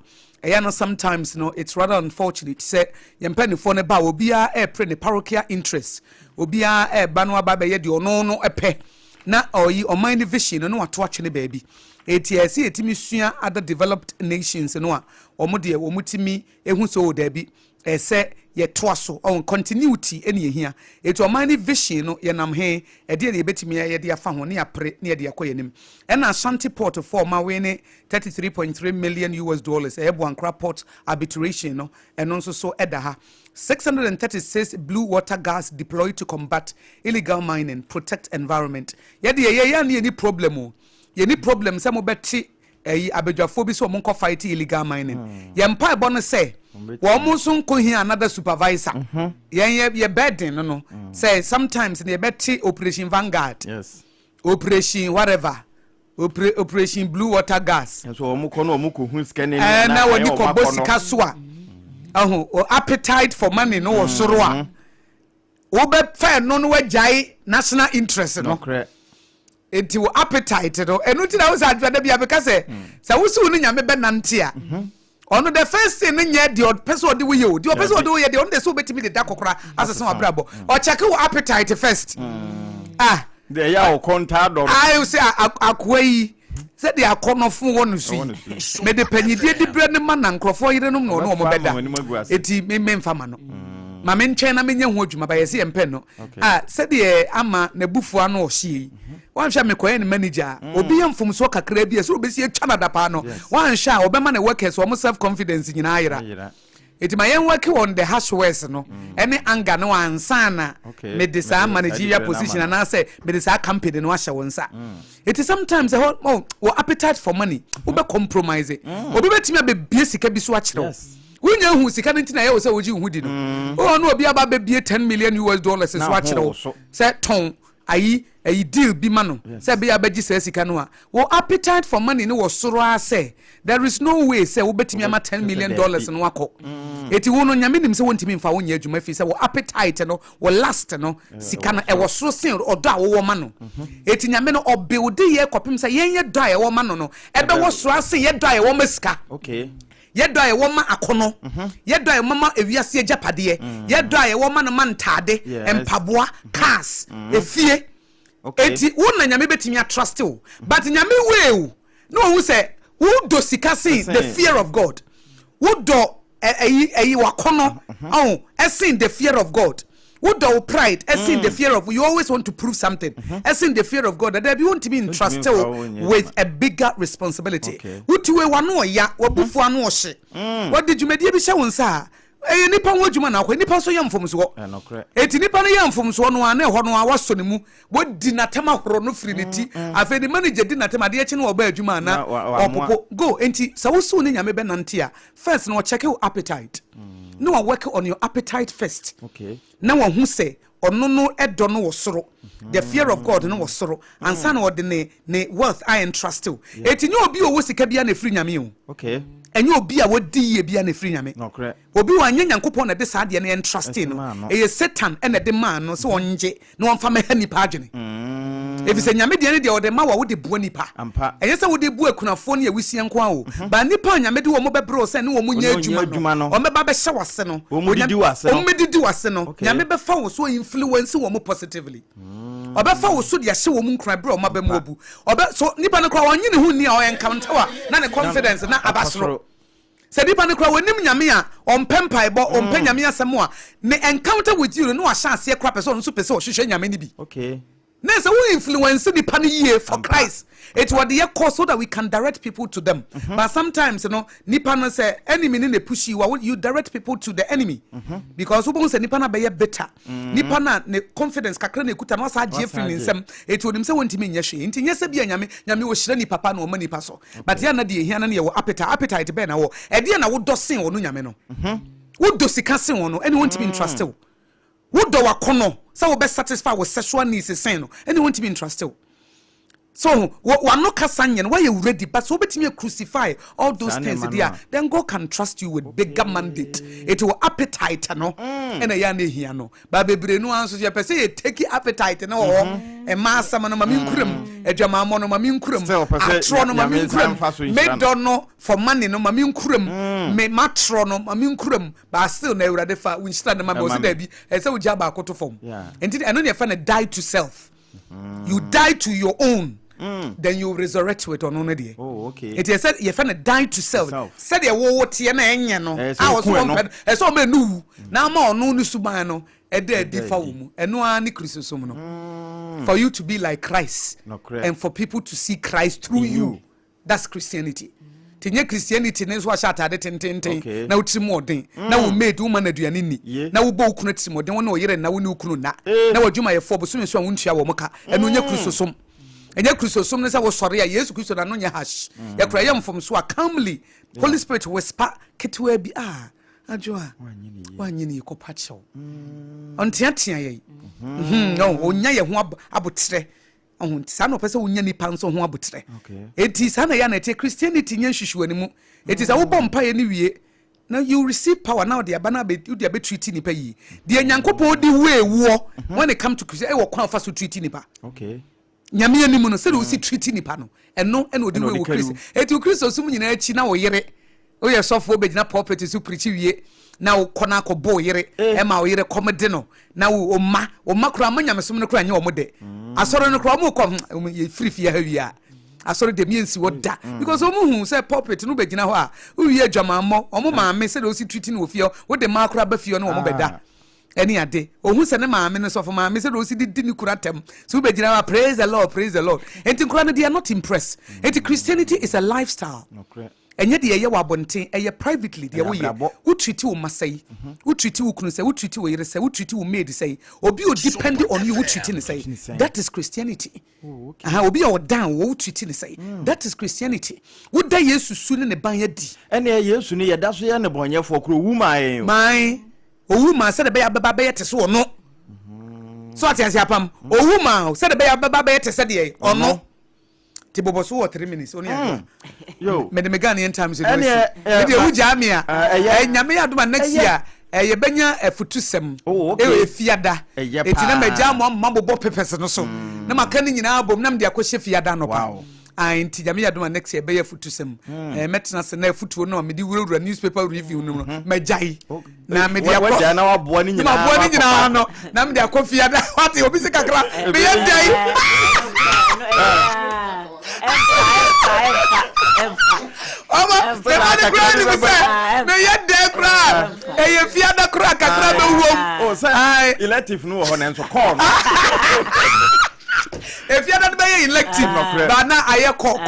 no sometimes no it's rather unfortunate say yempa ne ba obia pre ne parochial interest obia ba no aba be ye de ono no epe na oyi oman vision no ato atwe ne baabi etiasi etimi sua other developed nations no a omo de omutimi ehu so dabi ese ye toaso on continuity ene ye hia etu oman vision no ye nam he e de ye betimi ye de afa ho ne apre ne de akoyenim ena Ashanti port for ma we ne $33.3 million e Buankra port arbitration no eno nso so edaha 636 blue water gas deployed to combat illegal mining, protect environment. Yedi ye ni problem o. Ye ni problem se mo beti abedwafo bi so mo nko fight illegal mining. Ye mpa ebo no say wo mo so nko hi another supervisor. Ye burden no. Say sometimes they beti operation Vanguard. Yes. Operation whatever. Operation blue water gas. So mo ko no mo ko hu scanning na woni ko bosika so a or appetite for money no soro a wo be fa no no wajai national interest no enti wo appetite no enu ti na wo sa adwa da bia be ka se wo su no nyame be nante a ono the first thing nya the person odi wo ye o the person odi wo ye the on the so betimi de da kokora asese wa brabo o check wo appetite first the ya o konta do I say akwai said they are konofo wonu su me de panyidie di bre ne man na nkrofo yerenom no no mo beda eti me mfama no ma me nchen na menye ho adwuma ba yesi empe no said they ama na bufu ano ohie wan hwa me koye ne manager obi yemfom so kakra bi so obesi atwa na dapa no wan hwa obema na workers o self confidence nyina ayira eti ma yen work on the hashwares no any anger no ansana me de sa managerial position and I say me de sa company no ahye wonsa eti sometimes o appetite for money we be compromise obi betimi abebie sika bi so akere wonya hu sika ntina ye wo se woji hu di no no obi aba bebie $10 million so akere wo say ton ayi deal bi mano say be abaji say sika no a wo appetite for money no wo soro ase there is no way say wo betimi ama $10 million no akọ eti wo no nyame nim say wontimi mfa wonya adwuma fi say wo appetite no wo last no sika no e wo soro sin odo a wo ma no eti nyame no obuild ye kopim say yen ye do a wo ma no e be wo soro ase ye do a wo ma sika okay ye do a wo ma akono ye do a mama ewiase agapade ye do a wo ma no mantade empaboa cars efie eti wona nyame betimi a trust you but nyame we no who say who do sikasi the fear of God who do wakono in the fear of God who do pride in the fear of you always want to prove something in the fear of God that you want to be entrusted with a bigger responsibility who to we wano ya wabufu anu oshe what did you media bi sha wonsa nipa ho adwuma na akwa nipa so yamfom so eti nipa no yamfom so no ana ho no awaso ne mu wodi natema horo no firi neti afa di manager di natema de echi no oba adwuma na opopo go enti sa wo so ne nyame be nante a first no check your appetite no work on your appetite first na wo hu se ono no edo no wo soro the fear of God no wo soro ansa na ode ne wealth I entrust you eti nyo obi owo sika bia na firi nyame o enye obi a wodi ye bia na firi nyame obi wa nya nyankopon na de saa de na entrusting no eye Satan na de man no so onje na onfa ma nipa adwene efi se nyame de ne de ode ma wa wode bua nipa enye se wode bua kunafo ne awusie nko a o ba nipa nyame de wo mo bebro se ne wo mo nya adwuma no o me ba be hye wase no o mo didi wase no nyame be fa wo so influence wo mo positively oba fa wo so de hye wo mo nkra bre o ma be mo obu oba so nipa no kwa wonyi ne hu ni a o encounter wa na ne confidence na abasoro se nipa no kwa wonim nyame a ompempai bo ompa nyame asemo a ne encounter with you no a chance e kra person so pese o hwehwe nyame ni bi Nessa we influence the pan for Christ. It was the cause so that we can direct people to them. But sometimes, Nipana say enemy in the push you direct people to the enemy. Because who wants Nipana be better. Nipana ne confidence kakrene kuta no sa Jeffrey in some it would him say want to mean yashi. Inti yes be nyame wo shirani papa no mani paso. But ya na de hia na ne wo appetite be na wo. E de na wo do sen wo no nyame no. Wo do sika sen wo no any want to be entrusted. Wo do wakono so we be satisfied with sexual needs is saying and want to be entrusted. So one no kasanyen why you ready but so betimi crucify all those things there then God can trust you with bigger mandate. It will appetite no and a yane here no but bebre no answer you say take appetite no e massa no mami nkurum adwama mo no mami nkurum atro no mami nkurum make don no for money no mami nkurum me matro no ma me nkuram ba still na Awurade fa winchita na ma me o da bi e se wo gya ba akoto fom enti eno ne fa na die to self you die to your own then you resurrect with on no dey okay it is said you fa na die to self said ye wo tie na enye no a wo so e so me nu na ma ono ni suban no e da di fa wo mu eno a ni Christosom no for you to be like Christ and for people to see Christ through you. That's Christianity. Tinye Christianity ne so atade tententen na utrimoden na wo made woman aduane ni na wo bo ukunu trimoden wo na oyere na wo ni ukunu na wadwuma ye fo bo so nso wontua wo mka eno nya Christosom enya Christosom ne sa wo sore ya Yesu Kristo na no nya hash ya kura yam from so calmly Holy Spirit whisper ketwa bi ajoa wanyini ko pacho ontiatia ye no onya ye ho abotre ohun sa no pese wonya nipa nso ho abotre enti sa na ya na te Christianity nya hwehwani mu enti sa wo bompa ye ni wie now you receive power now the abana be you dey treat nipa yi the nyankopon di we wo when it come to Christian e wo kwan fa so treat nipa nyame animu no se do si treat nipa no eno odi we wo Christian enti Christian so mu nyina achi na wo yere o ye sofo be gina pulpit so preach wie na wo kona ko bo yere e ma wo yere komede no na wo oma kura manyamesom no kura nya wo mode asoro no kura mo ko ye free ya hawia asoro de miensi wo da because omo hu say pulpit no be gina ho a wo wie adwamammo omo maame se do si treat no ofio wo de ma kura ba fio no wo beda eni ade ohun se ne maame no sofo maame se do si di ni kura tem so be gina praise the Lord enti kura no they are not impressed enti Christianity is a lifestyle enye de ye wabonten eye privately de wo ye wo treat wo masai wo treat wo kunu say wo treat wo yere say wo treat wo maid say obi o depend on you wo treat ni say that is Christianity obi o down wo treat ni say that is Christianity wo da Yesu su ne ban yadi ene Yesu ne yeda so ye ne bonyefo kro wu mai owu ma se de be ababa be yete so ono so atiase apam owu ma se de be ababa be yete se de ono tibobo so 3 minutes oni yo me de Meganian times e de wu jamia nyame aduma next year ye benya afutusem e fiada etina meja mo mabobo pepes no so na maka ni nyina abom na me de akɔhye fiada no pa anti nyame aduma next year be afutusem metena se na afutuo no me de wura newspaper review no mejai na me de akɔ na waboa ni nyina no na me de akɔ fiada wati obi se kakra me ye dai elective no ho na nso call if you don't be elective but now I call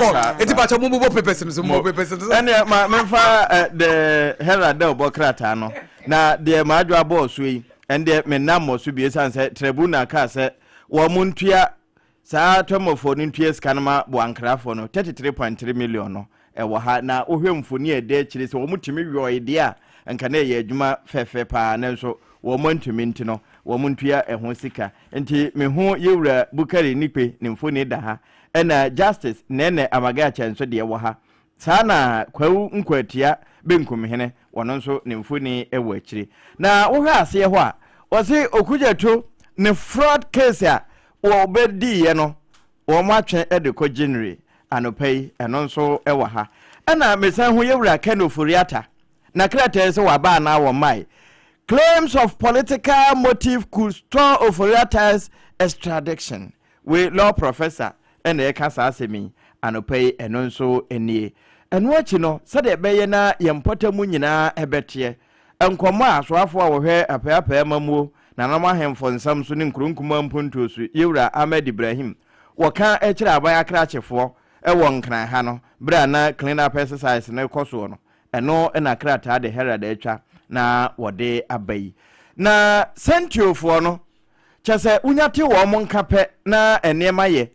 eti pa cho mo papers no mo papers and me fa the Herald Obokrata no na the madwa boss we and the menamo so be san say tribunal ka say wo muntua saa tomofo no ntua skanama boankrafo no 33.3 million no wo ha na ohwemfoni ede kire se wo mutumi wi ide a nka na ye adwuma fefe pa na nso wo mantumi nti no wo muntua ho sika nti me ho yewura Bukari nipe ne mfoni da ha ena justice nene amaga chenso de wo ha saa na kwawu nkwatia benkum hene wono nso ne mfoni ewo akire na wo hwa ase ho a wo se okujato ne fraud case a wo bedi ye no wo matwe edeko January anopai eno nso ewo ha ena mesan ho yewura Kenoforiata na krata se waba na wo mai claims of political motive could stall Oforiata's extradition we law professor ena e kasa asemi anopai eno nso enie eno achi no se de beye na yempotamu nyina ebete enkomo asoafo a wo hwe apapa mamuo na nama hemfo nsam so ne nkronkuma mponto so yewura Ahmed Ibrahim woka ekira aban akrachefo ewo nkran ha no bra na clean up exercise na ekoso no eno na krata de Herald etwa na wode abai na sentiofo no chese unyate wo mo nkape na enema ye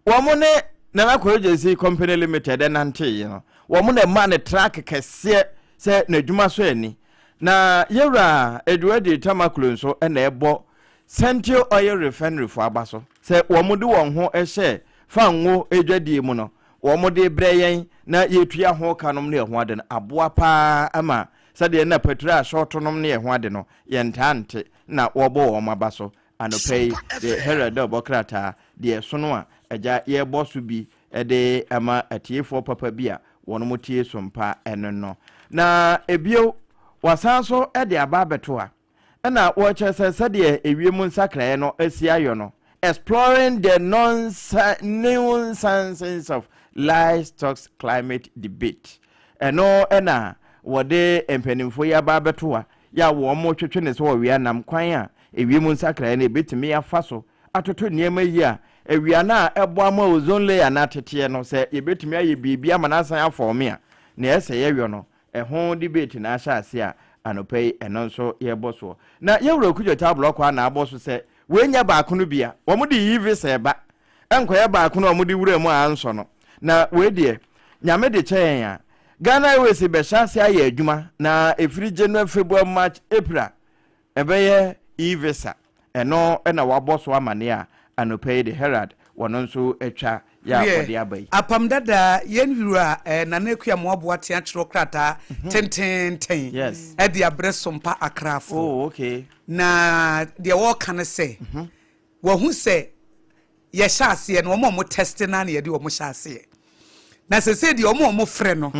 wo mo ne na Akoyejesi company limited nante no wo mo na ma ne track kese se na dwuma so ani na yewura Edward Tamaklo nso na ebo Central Oil Refinery fo abaso se wo mo de won ho ehye fa nwo edwadie mu no wo mo de breyen na yetua ho kanom ne ho ade aboa pa ama sade na petrol short nom ne ho ade no yentante na wo bo wo mabaso anopei the Herald Obokrata de sono a agya ye bo so bi de ama atiefo papa bi a wono motie sompa eno no na ebio wasanso e de aba beto a na wo chese de ewiemu nsakra no asiayo no exploring the nuances of livestock climate debate eno na wode empanimfo ya ba beto a ya wo mo twetwe ne so wo wia nam kwan a ewiemu nsakra na betimi afa so atoto niema yi a ewia na ebo ama ozone layer na tete no se yebetimi aye bibia manasan afome a na ese yewe no ho debate na asha ase a anopai eno nso yebo so na yewura kujo table kwa na aboso se wenya ba akono bia wo mo de yive se ba enkoye ba akono wo mo de wura mu anso no na we de nyame de chen ya Ghana we se be chance aye adwuma na efiri January February March April ebeye ivesa eno na waboso amane a anopai de Herald wono nso etwa ya kodi abai apam dada yenwura na nekua moaboa tia chiro krata ten yes e de abresompa akrafo oh okay na de wo kan se wo hu se ye hyase no mo test na na ye de wo mo hyase na se de wo frɛ no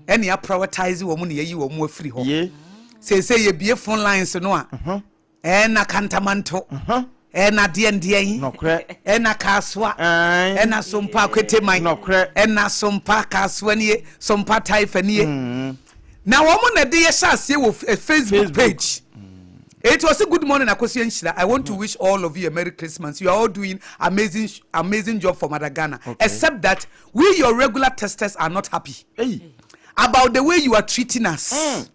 ene ya prioritize wo mo na yi wo mo afiri ho se ye bie phone lines no a na kantamanto na diendien nokre na kaswa na sompa kweteman nokre na sompa kaswa nie sompa taifa nie na wo mo na de ye hyase wo Facebook page. It was a good morning, AKOSUA Nshira. I want to wish all of you a Merry Christmas. You are all doing amazing job for Ghana. Okay. Except that we, your regular testers, are not happy about the way you are treating us.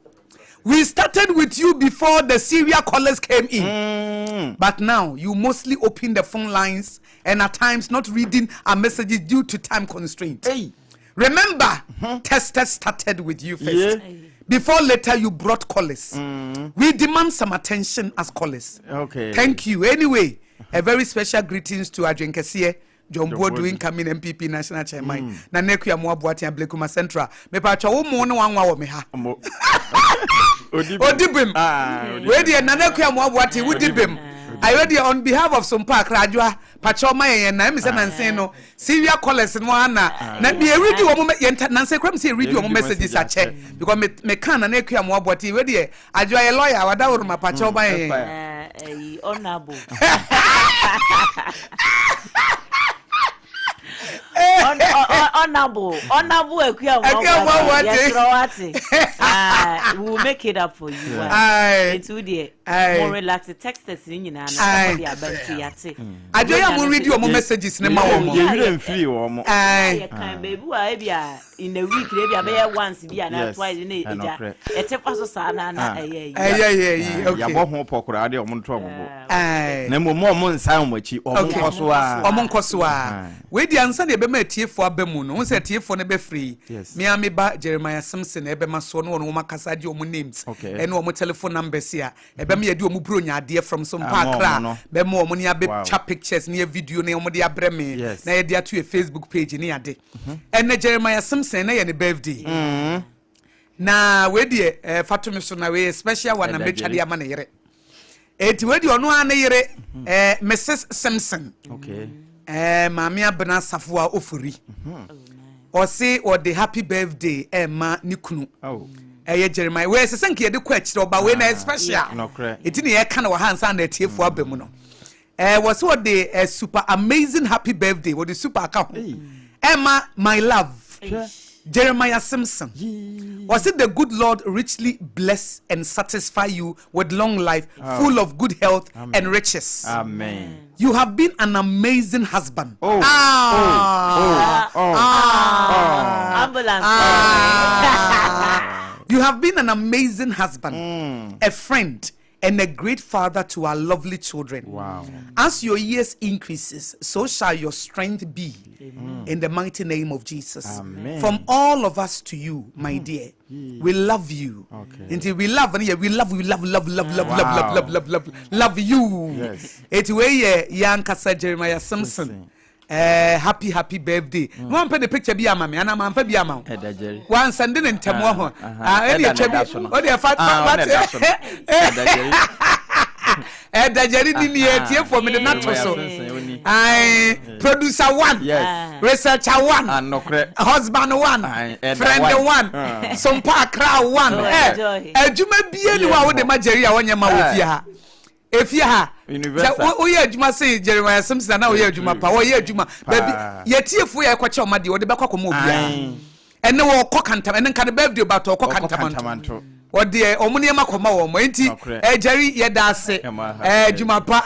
We started with you before the serial callers came in. But now, you mostly open the phone lines and at times not reading our messages due to time constraints. Remember, testers started with you first. Before later you brought callers. We demand some attention as callers. Okay. Thank you. Anyway, a very special greetings to Adwenkesie, John Bodu incoming MPP National Chairman. Na neku ya Moabuati and Blekuma Central. Me pa cha wo mo no wanwa wo me ha. Odibim. We dey na neku ya Moabuati wudibim. I ready on behalf of SOMPA Krajwa Pachoma yen na me say nansen no serial callers no ana na me read wo mo nansen kram say read wo mo messages a check because me kan na neku ya Moabuati we dey adwa a lawyer wada wo ma Pachoma yen honorable honorable Ekuya Moabuati. We will make it up for you. It's good. More relaxed. Text us in na na dia banti yate. Ajoya mo read your messages na ma wo mo. You don't free wo mo. You can baby wa bia in a week dey bia once bia na twice na eja. Etefa so sa na na okay. Ya bo ho pokora ade o mo nto obobo. Na mo nsan mo achi o mo nkoso a. We di ansa na be ma tiefo abemu no. Won say tiefo ne be free. Me am ba Jeremiah Simpson e be ma so no makasa di o mo names. E no o mo telephone numbers here. Me yedi omu bronya ade from SOMPA Accra be mo omu ne abe chat pictures ne video ne omu de abre me na yedi ato e Facebook page ne ade ene Jeremiah Simpson na ye ne birthday na we de fatumi so na we special one na metwa de ama ne yere eti we de ono an yere Mrs Simpson mama abna safo a ofori o say o the happy birthday ma nikunu Jeremiah we se senke de kwa chire oba we na special eti ne ye kana wa hansa na tiefo abemu no was what the super amazing happy birthday what the super account Emma my love Jeremiah Simpson was it the good Lord richly bless and satisfy you with long life full of good health and riches. Amen. You have been an amazing husband. Ambulance. You have been an amazing husband, a friend, and a great father to our lovely children. Wow. As your years increases, so shall your strength be. In the mighty name of Jesus. Amen. From all of us to you, my dear. We love you. Until we love you. Love you. Yes. It's way young Jeremiah Simpson. Happy birthday. One penny picture be a mammy, and I'm a baby amount. One sending in Tamo. Jerry for me the natural so. Producer 1, researcher 1, husband 1, friend 1, SOMPA Accra 1. Ejuma bie ni wa wo de Nigeria wanya ma wo fia. Efia ha. O ye adwuma say Jeremiah Simpson na o ye adwuma pa. O ye adwuma. Baby, ye tiefo ye kwache o ma de o de bekwa komo obia. Ene wo kokantam, ene nka de birthday ba to kokantam. O de o mu ne ma koma wo mo enti Jerry ye da ase. Adwuma pa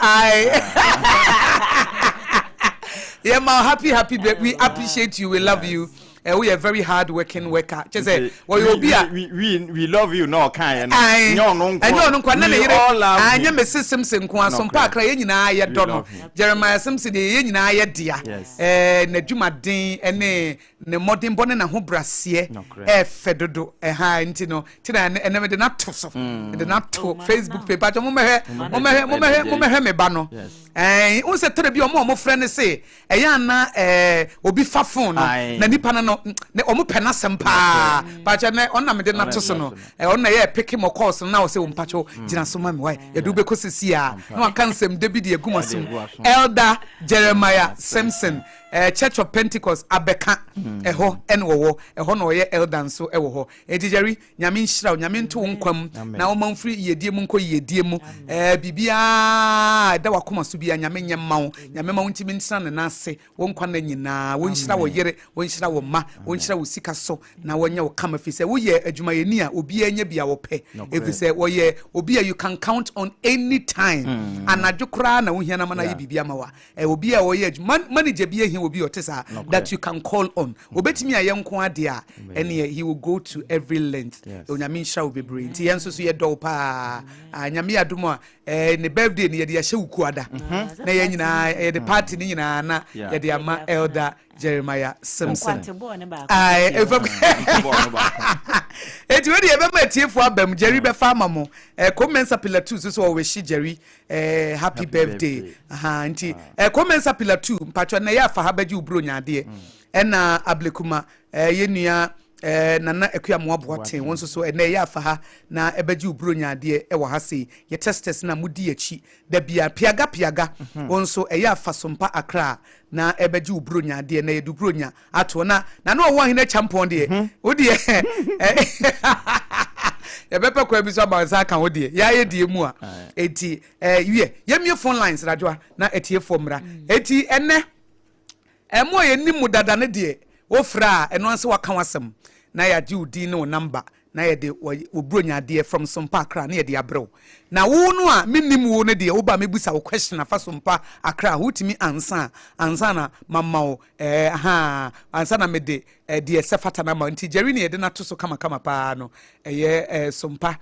Yeah, ma happy baby. We appreciate you. We love you. We are very hard working worker. Just say, well, we love you. No, kind. I know. I am Mrs. Simpson. SOMPA Accra. You know, I don't Jeremiah Simpson. You know, I dear. Ne Juma Din. Ne modern born na ho brasie. Fedodo. Intino. Tina. And never did not to. Did not to Facebook page. But Mome me bano. Eh, on se tere bi omo friend say. Eyana obi fa phone. Na nipa na no ne omo pena sempa pa cha ne onna me de na to so no onna ye pick him course na o se mpacho gina so ma me why ye do be ko sisi a na kan sem David ye gumasum Elder Jeremiah Simpson Church of Pentecost Abeka eho enwo eho no ye elder nso ewo ho ejijeri nyame nhira nyame nto nkwam na o manfri yedie mu nko yedie mu bibia da wakoma so bia nyame nyemma nyame ma ntimi nsira ne nase wo nkwa na nyina wo nhira wo yere wo nhira wo ma wo nhira wo sika so na wonya wo kama fi se wo ye adwuma ye ni a obi anya bia wo pe efi se wo ye obi a you can count on any time anadwokra na wo hia na mana ye bibia ma wa obi a wo ye adwuma manager bia will be otisa that you can call on. Obetimi ayenko ade a ene he will go to every length. Onyame hia will be brain. Ti yenso so ye do pa. Nyame adumo ne birthday ne ye de hye ukuada. Na ye nyina ye de party ne nyina na ye de ama Elder Jeremiah Simpson. Eti we de be ma tiefo abam Jerry be fa mamo. Commensa pillar 2 so we shi Jerry happy birthday. Nti commensa pillar 2 mpacho na ya fa habaji ubro nyade na ablekuma ye nua nana ekua mo aboaten won so na ya fa ha na ebaji ubro nyade e wo ha sei ye testes na mudi achi da bia piaga won so ya fa SOMPA Accra na ebaji ubro nyade na ye dubro nya ato na no wo hene champion de odi ya bepe kwa biso abansa kan wo de ya ye die mu a eti ye mie phone lines radwa na etie fomra eti ene emo ye nimu dada ne de wo fra eno anse waka wasem na ya di udi no number na ye de obronya de from SOMPA Accra na ye de abrew na wo no a minnim wo ne de wo ba mebusa wo question afa SOMPA Accra hutimi ansa na mama wo ansa na me de de sefata na ma nti Jerry ne ye de na to so kama pa no ye SOMPA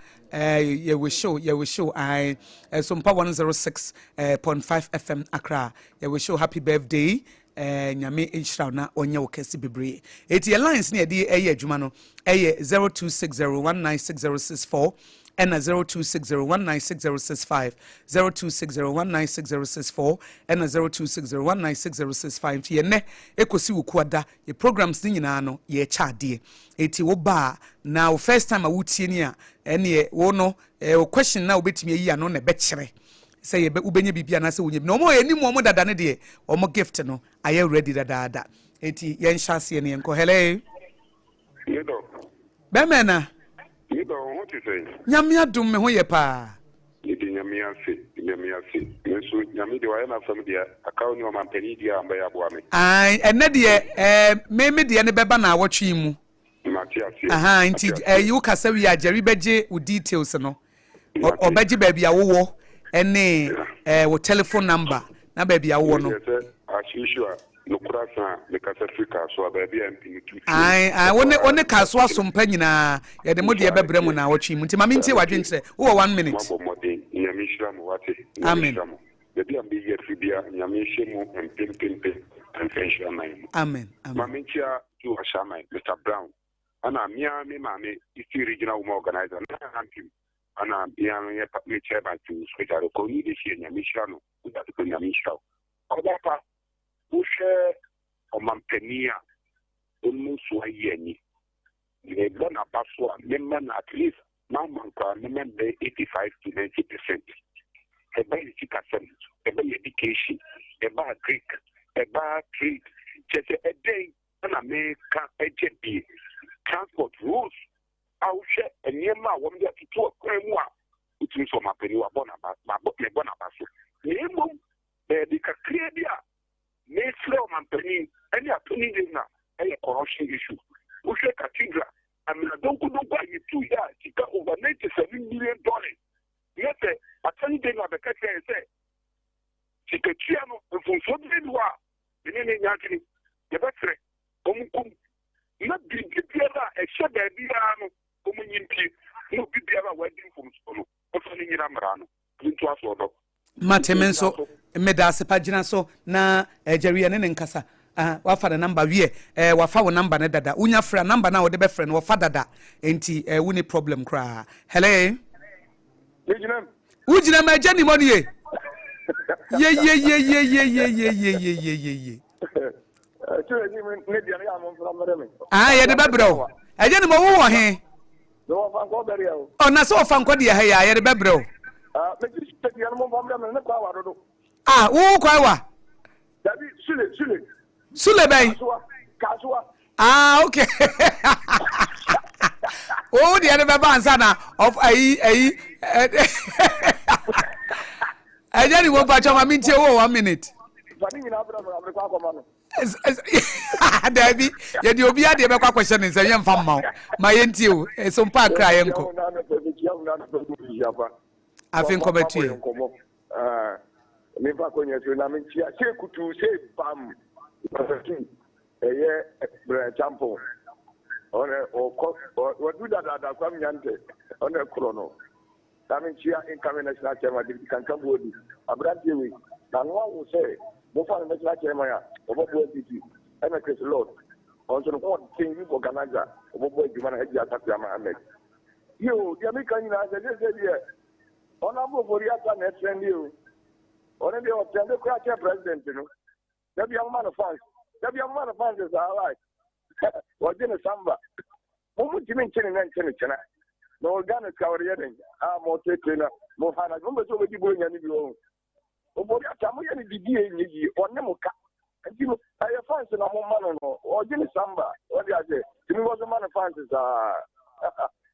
ye we show SOMPA 106.5 FM Accra ye we show happy birthday nyame inshra na onye wo kesi bebre eti lines ne de adwuma no 0260196064 and 0260196065 0260196064 and 0260196065 ti ne ekosi wukuada ye programs ni nyina no ye chade eti wo ba na wo first time a wutie ni a ene wo no question na obetimi yi ano na be kire say ye ubenye bibia na say wonye no mo eni mo dada ne de o mo gift no aye ready dada eti ye nhase ne enko hello yedo bemena yedo what you say nyame adum me ho ye pa yedi nyame ase yeso nyame de wa na fam de akaw ni o mampani dia amba ya boa me ai ene de me de ne beba na awotwe mu nti you ka say we Jerry beje u details no obeje ba bia wo ene wo telephone number na ba bia wo no no kurasa me kasa Africa so ba bia mpinitu ai one kaso asompa nyina ye de mode bebre mu na wotwe mu nti mame ntie wadwe nkyere wo 1 minute nyamishira mu wate amen bia mbi ye tribia nyamishimu mpimpe amfensha mai amen mame ntia tu ashama Mr Brown ana mia me mame isi regional woman organizer na antim ana bia me me chairman to switcher ko ni de shi nyamishira no uda ko nyamishira oda pa ushe o mampenia unu swayeni le bona paswa memman at least mamman ka memman 85 to 90%. Ebe education, eba Greek eba trade chese a day na America HB transport rules au she enyema wo mde tutu kwemu a utu so mapeni wa bona baso emo di ka create me slow mapeni any atuni dey na corruption issue we she cathedral amina donku ayi tu ya tika over $97 million yes atani dey na be ka say tika no function dey wa ni nyakini ye betre omukum na bibiara e she da bia no omunyimpi no bibiara wadin from school o so ni nyira mra no ntu aso do matemenso medase pagina so na Jerry ne nkasa wafa the number wie wafa wo number ne dada unya fra number na wo de be frɛ no wafa dada enti woni problem kra hello ujina ma jani moni ye ye de bebro ajani mo wo he no fan ko bere o na so fan ko de ya ye de bebro me ti te ya mo famle me ne kwa wa do wo kwa wa dabi Sule bay. Kasua. Okay. Oh, the other answer now of I just want to tell me 1 minute. Debbie, you do be at the question is a young farmer. My NTO, some park crying. I think come to you. Never going to Namitia, to say, Bam. Champo on what do that come yante on a chrono. Taminchia incoming national chairman can come with a brand new week. And one will say, Mofan national chairman of what will be and a Chris Lord. Also, what thing you organize of what you want to have Ahmed. You, the American, as I just said here, honorable Boriata, let's send you. Only the Democratic president, you know. That young man of fans is all right. What's in a samba? What would you mean, China? No organic cover yet. More taking more hard. Remember, so would you bring any own? Oh, boy, I'm going to be or Nemoka. And you know, I have fans in a man or Jimmy Samba. What do I say? To me, was a man of fans is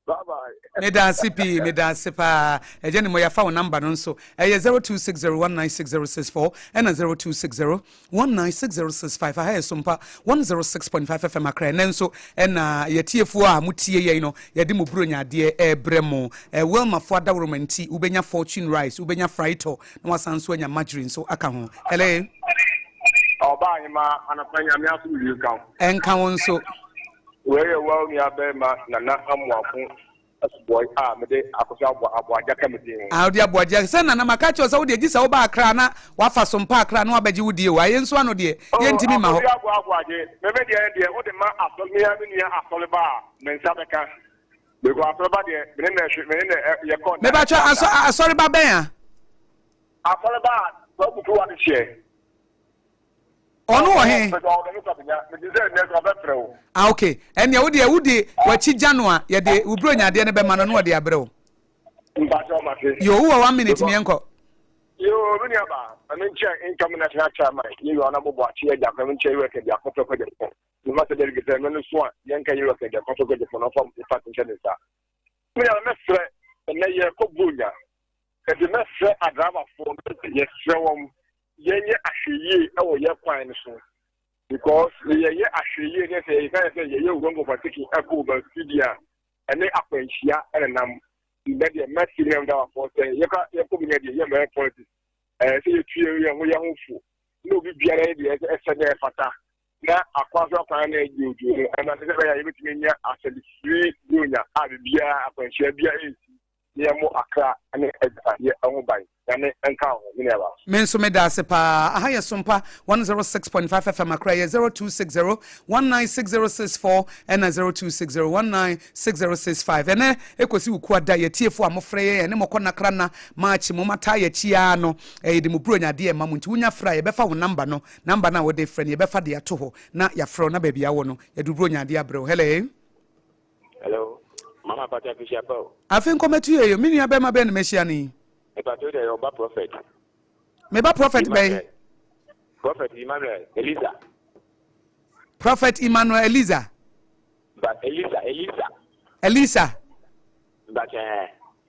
bye-bye. Medasipa, a gentleman, phone number also. 0260196064 and 0260196065. I have SOMPA 106.5 FM Accra. And so, and Yetiafua, Mutia, you know, Yadimu Brunya, dear Bremo, Wilma Fada Romanti, Ubenya Fortune Rice, Ubenya Fraito, no Sansuanya Margarine, so Akamo. Hello. Oh, bye, ma, and a penny, I'm asking you count. And come so. Where well me abema na amwafo asboy me de AKOSUA ABOAGYE committee de ABOAGYE se na makacho so de gisa wo ba Accra na wafa SOMPA Accra na wabaji wudie wa yenso ano de yentimi ma ho ABOAGYE me be de wo de ma asole me nia asole ba me nsa beka be ko asole ba de me na ye kon me ba cho asole ba ben a asole ba so butu wa de share ono wo he okay and ya wudi wachi January ya de ubronya de ne be ma no de abrɛ yo wo 1 minute me enko yo bini aba amenche income national chairman you ana bobo achi ya jakwa amenche work de akoto ko de ko you must dey get me no so yanka you work de akoto ko de no form impact nche sa me ya mesre na ye ko bunya e de mesre adrama fo ye srewom yenye ahweye ewo ye kwan no so because ye ahweye ne say ye ugongo patiki ako ba studia ene akwanhia enam be de maximum da for say ye ko bi ne de ye me politics say ye tue ye ho fu no bi biara de ese fata na akwaso kwan na ejuju na se be ya ye bitimi nya asedi free dunya a bia akwanhia bia ye mo Accra ene ye ho ban ene enka ho ne ba menso medase pa aha ye SOMPA 106.5 FM Accra 0260196064 and 0260196065 ene ekosi wuku ada ye tiefo amofre ye ne mokɔ nakra na match mo mata ye chia no de mo bronya de ma mo nti wunya fra ye befa wo number na wo de frɛ ye befa de ato ho na ya frɛ na ba bia wo no ye du bronya de abrɛ hello mama pata fishia pa afin kometu ye mini abema be na mehia ni e pato de oba prophet me ba prophet be Prophet Emmanuel Eliza. Prophet Emmanuel Eliza. But Elisa. But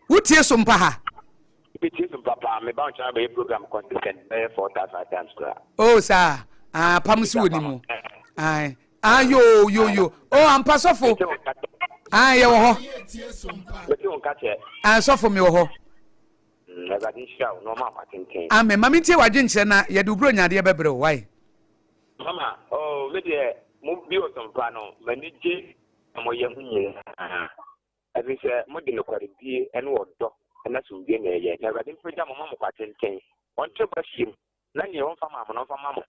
Utie Sompa ha. it is Papa, me bounce on a program consistent 4,000 times. Oh, sir. Pamusu ni mo. Aye. Yo. Oh, I'm pasofo. Aye, yo ho. Sofo me ho. Amen. Mami tie wadwe nche na ye de ubro nyade bebre why? Mama, oh, me de mo bi o sompa no, mani je mo ye hunye. Abi se mo de no kware bie ene odo, na so bie na ye. Na wadin program mo mo kwatenten. On to bashim. Na ne on fama mo no fama mo.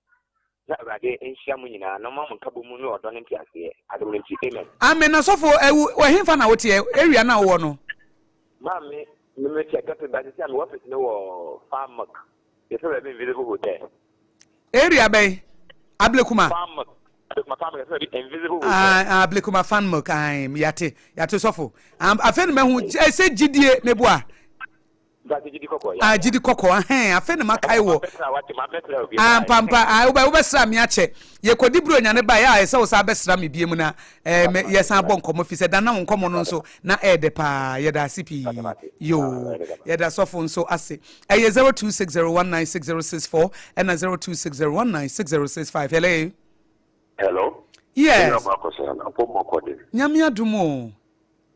Na wadin enhia mo nyina, no mo nkabo mu no odo ne ntiase. Adom nti amen. Amen. Na sofo we himfa na wote area na wo no. Mami me check up by the time what is no farm. If you have invisible hotel. Area bay Ablekuma. Farm. My family is invisible. Ablekuma fan milk. I'm yate sofo. I feel me who say GDA neboa. Jidi koko afen makai wo pampa obesra me ache ye kodi bro nya ne ba ya ese wo sa besra me biem na ye san bon komo fi se da na nkomo no nso na ede pa ye da CP yo ye da sofo nso ase 0260196064 and 0260196065 Hello. Yes. Nyame adumo.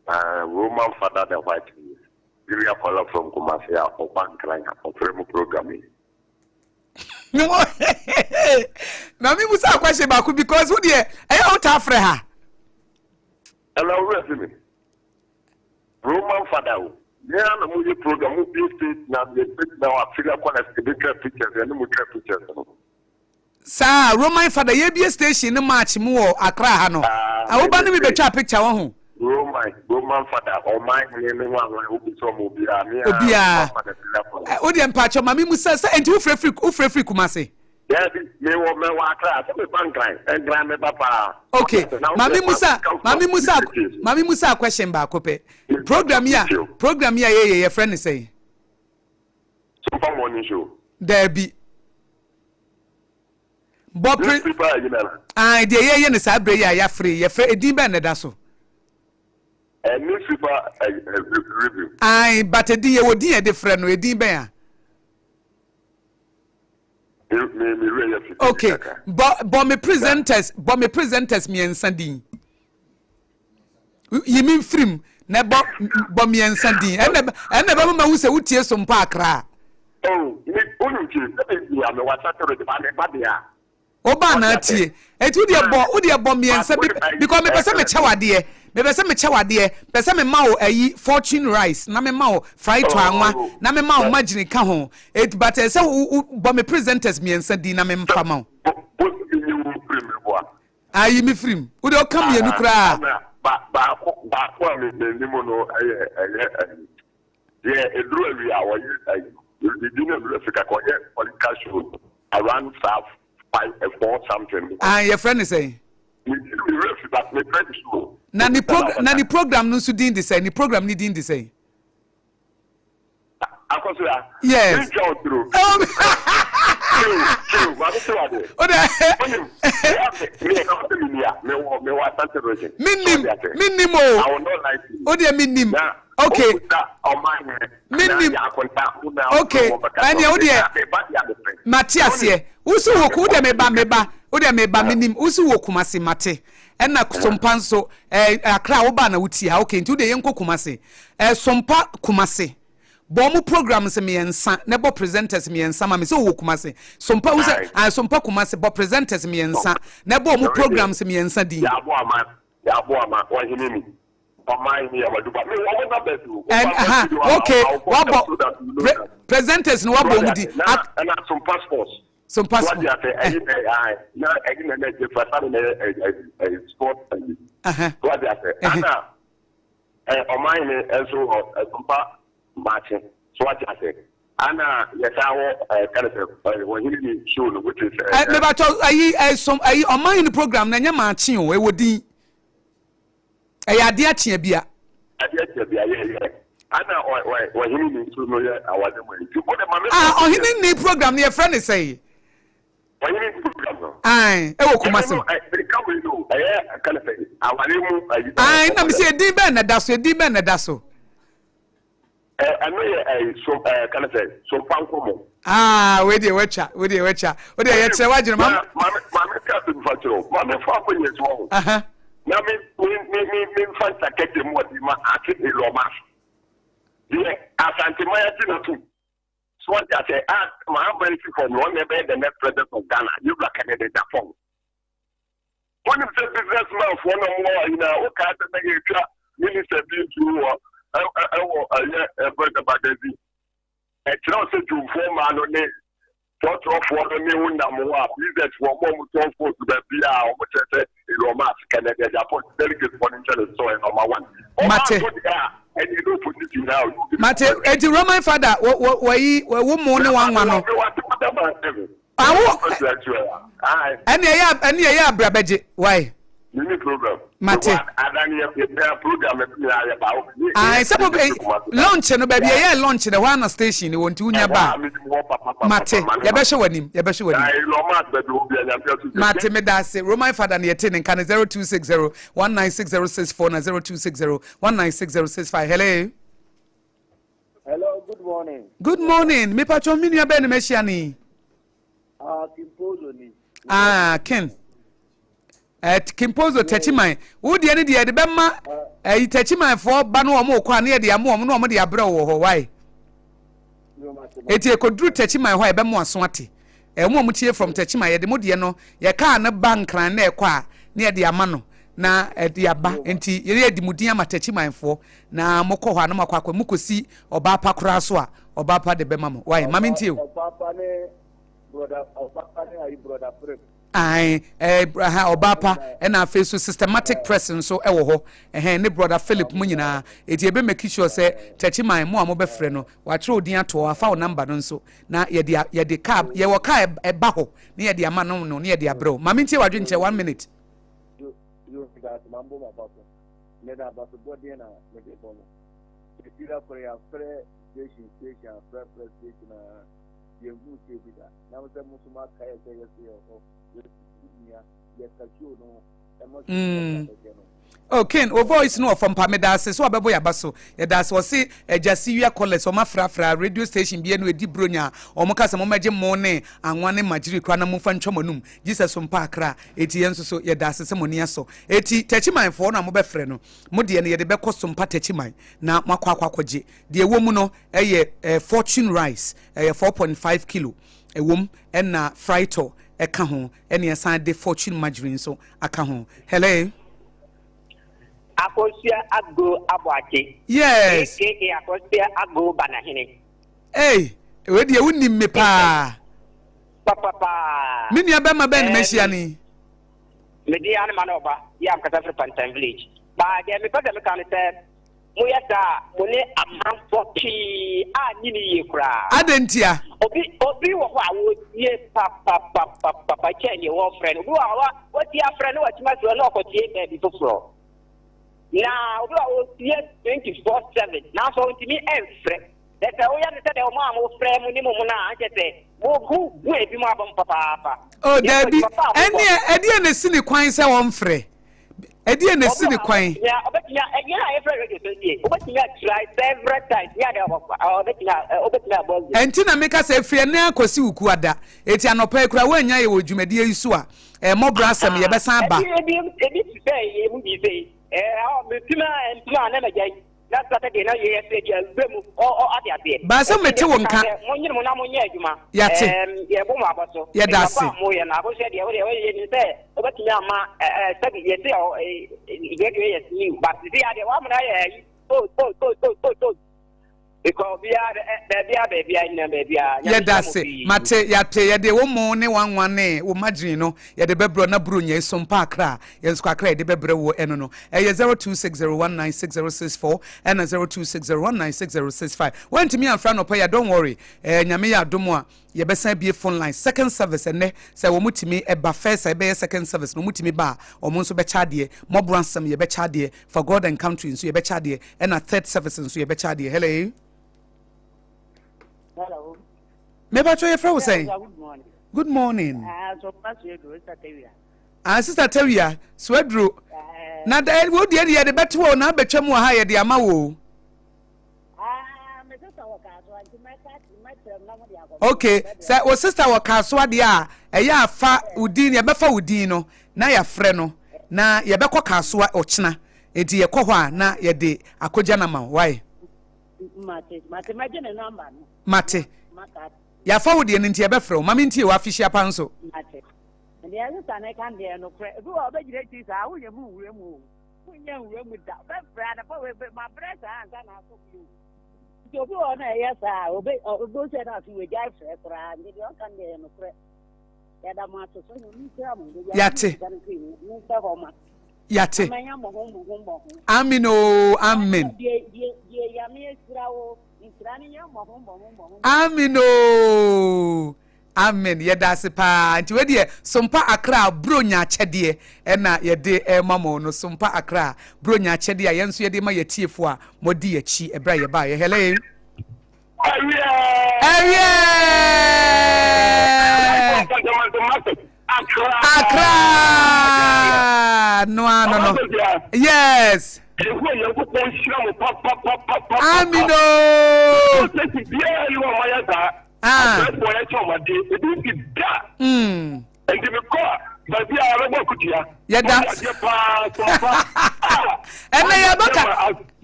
Roman father the white. We are calling from Kumasi or bank line for programming. No, now me musa question about because who there? I out afre ha. Hello, resume. Roman father. Yeah, na movie program who be state now the now I feel like the bigger pictures and the pictures. Sir, Roman father ye be station no match mu Accra ha no. Awoba no me betwa picture wo ho. Roman father or my name who be some obia me. O de mpacho mami musa say enti u frefri kumase. Yes, me wa Accra so me bank line and grand me papa. Okay. Mami Musa question ba kope. Program ya ye friend say. SOMPA morning show. There be Bob I de ye ne sabre ya free ye free edin ba ne da so. Newspaper review. Aye, but edin ye wodi e different no edin ba ya. Okay, but me presenters me ensandin. You mean film na bo me ensandin. And never ma who say utie SOMPA Accra. Oh, me onunchi e am WhatsApp re ba dia. Oba na tie. Etu de bo me ensa because me pese me chawade. Me pese me chawade. Pese me ma o ayi fortune rice na me ma o fried to anwa na me ma o margin ka ho. Et but say bo me presenters me ensa di na me mfa ma o. Ayi me film. Wo de o kam ye nu kra. Ba me nimo no edru awi a wo you didn't Africa ko political show around 5 something. Your friend is saying. Nani program no so din the say. Ni program ni din the say. AKOSUA. Yes. Minim. Okay. Okay. And you Matthias here. Usu woku de meba. Ode meba minim. Usu woku mase mate. Na SOMPA so Accra wo ba na wuti ha. Okay, nti de yenko kumase. SOMPA kumase. Bomu programs me ensa. Nebo presenters me ensa. Ma me so wo kumase. SOMPA wo se SOMPA kumase bo presenters me ensa. Nebo mu programs me ensa din. Ya bo ama wa hinimi. And okay, presenters no wabo mudi and some passports. Some passports. Now again sport. What they say. Anna on mine also SOMPA matching. So what I say. Anna yes I kind of when he show which is me ba to some on mine program na nya matching o e wodi ade achia bia ana o hini ni so no ya awade mo nti ko de mama o hini ni program ne friend say Ai, e wo kuma so. Ai, na me se di ben na da so, di ben na da so. Ano ye so kind of say so pankomo. Ah, we dey wecha. O dey ye tre wa jinu mam. Mama ka so fatro. Mama fa ko nye so. Aha. Na me fanta kete mo di ma ati e lo ma. Ye asante ma ya ti na tu. So what I say, my benefit from one member the next president of Ghana, you black candidate that form. One of the businessman for no more in a okay minister being to brother Badezi. A transfer to form an on it. Talk for the new number business for more to the BR, which I said, Romas, Canada, Japan, delegate for interest, so number one. Mate. And you don't put it now. Mate, it's a Roman father. We money one. Any brabeji. Why? Program. Mate. I suppose launch no baby. Yeah, launch the one station. You want to nearby. Mate, you better show him. Mate, me da say Roman father near 10 and can 0260 196064 na 0260 196065. Hello. Hello, good morning. Good morning. Me patcho mi nua be ne mehia Kimpozo ni. Ken. Kimpozo Techiman. Wo de ne de be ma Techiman for ba no omo kwa na de amo no omo de abre wo ho why. Eti ekodru Techiman ho e be mo aso ate. Mo tie from Techiman ye de mo de no ye ka na bank ran na ekwa na de ama no na de aba enti ye de mudin ama Techiman fo na mokọ ho na makwa mukosi oba pa kura so a oba pa de be ma mo why mama ntie o Papa ne brother ayi brother prep. Ai Obapa and our face systematic presence so ewo ho ne brother Philip mu nyina eti ebe make sure say Techiman mo amobe frɛ no wa tro odin ato afa o number no nso na ye de cab ye wo car eba ho na ye de ama no no ye de abrɛ mama ntie wadwe nche 1 minute You got mambo mabako ne da ba so body na me de bono tira for ya station station ye gu se bida na mo se musuma kai se ye Oh, Ken, o voice no from Pamedase, so abebo ya baso. Ya das was say ejasi wi college o mafrafra radio station bi enu edi bronya. O mo kasa mo meje mo ne anwane majiri kwa na mo fa ntwomanum. Jesus SOMPA akra eti yenso so ya das se mo ni aso. Eti Techiman fo na mo be frɛ no. Mo de ne ye de be kɔ SOMPA Techiman na makwa akwaje. De ewo mu no fortune rice 4.5 kilo. Ewom na frito eka ho ene esan de fortune margarine so aka ho. Hello. AKOSUA ABOAGYE. Yes. AKOSUA banahine. Hey, we dey wunni me pa. Papa. Me nua be ma be ne mehia ni. Me di an manoba, ya kata for Pantan village. Ba de me pata me kan say mo yata mo ne amanfo chi a nyini ye kura. Adentia. Obi wo ho a wo ye papa chen ye wo friend. Wo ti a friend wo ti ma so na okotie be bi foforo. Now, we are 24/7. Now, so to me, every that's how we understand the mom frame minimum. I just say, who will be my papa? Oh, Daddy, and the silly coin say one free. Eddie and the silly coin. Yeah, but yeah, every try several times. Yeah, and Tina make us say, Fear now, Kosi Ukuada. It's an opera when you would you made Yusua. More brassam, ye besamba. That's what I know. You say, or other. But some material can. Yes, yeah, that's it. And I was said, you say, but Yama, you but the other woman I because we are baby, yeah, that's it. Mate, yate, de woman, one name, o Madrino, ya de bebro na brunye, SOMPA akra, yes, quacre, de bebre wo enono, 0260196064 and 0260196065. When to me and friend pay, don't worry, Nyamia Domoa, ye besan be phone line, second service, and ne say, Womutimi, a first, I be a second service, no mutimi ba, or Monso Bechadie, mob ransom, ye bechadie, for God and country, so ye bechadie, and a third service, so ye bechadie. Hello. Hello. Me ba try friend say. Good morning. Good morning. Sister Tewia, Swedru. Na da wo de de beto na betwa mu ha ye de ama wo. Okay, say o sister wo kaso ade a eya afa udin ye befa udin no na ya frɛ no na ye bekɔ kaso a ochina enti ye kɔ hɔ a na ye de akogya na ma why mate ya fa udin enti ye befrɛ o mama enti ye wa afishia pa nso mate ndi ya sister na kan de no frɛ bi wo be gire ti sa wo ye mu wure mu nya wure mu da be frɛ na pa we ma brɛ sa anga na so bi Jobi ona yes obe obo se na fi we jai fre kra ndi o kan de no fre ya da ma so no mi kra mo yate yate amino amen amino amen yeda se pa nti we de sompa akra bronya chede e na yede mamo no sompa akra bronya chede a yenso yede ma yetiefo a modi yachi ebra ye ba ye hele akra no yes amino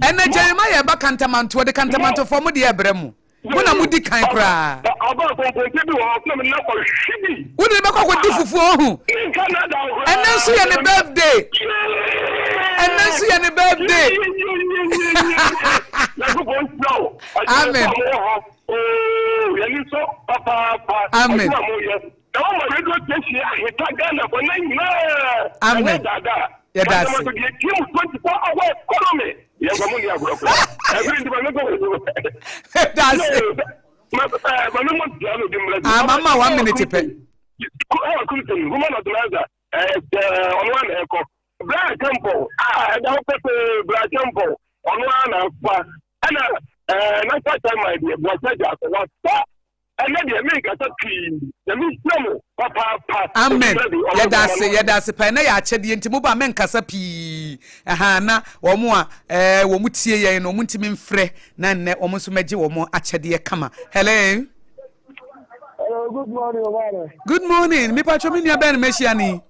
ene Jeremiah ba kantamanto de kantamanto for mu de ebremu muna mudi kan kra wudi be kokko di fufu ohu ene nso ye ne birthday amen amen amen that's mama 1 minute pe amen yedase pa na ya chede ntimo ba men kasa pi aha na wo mu a wo mu tie yen no mu ntimi mfrɛ na nne wo mu so magi wo mu achede kama hello good morning Obama. Good morning me pacho me nia ben meshiani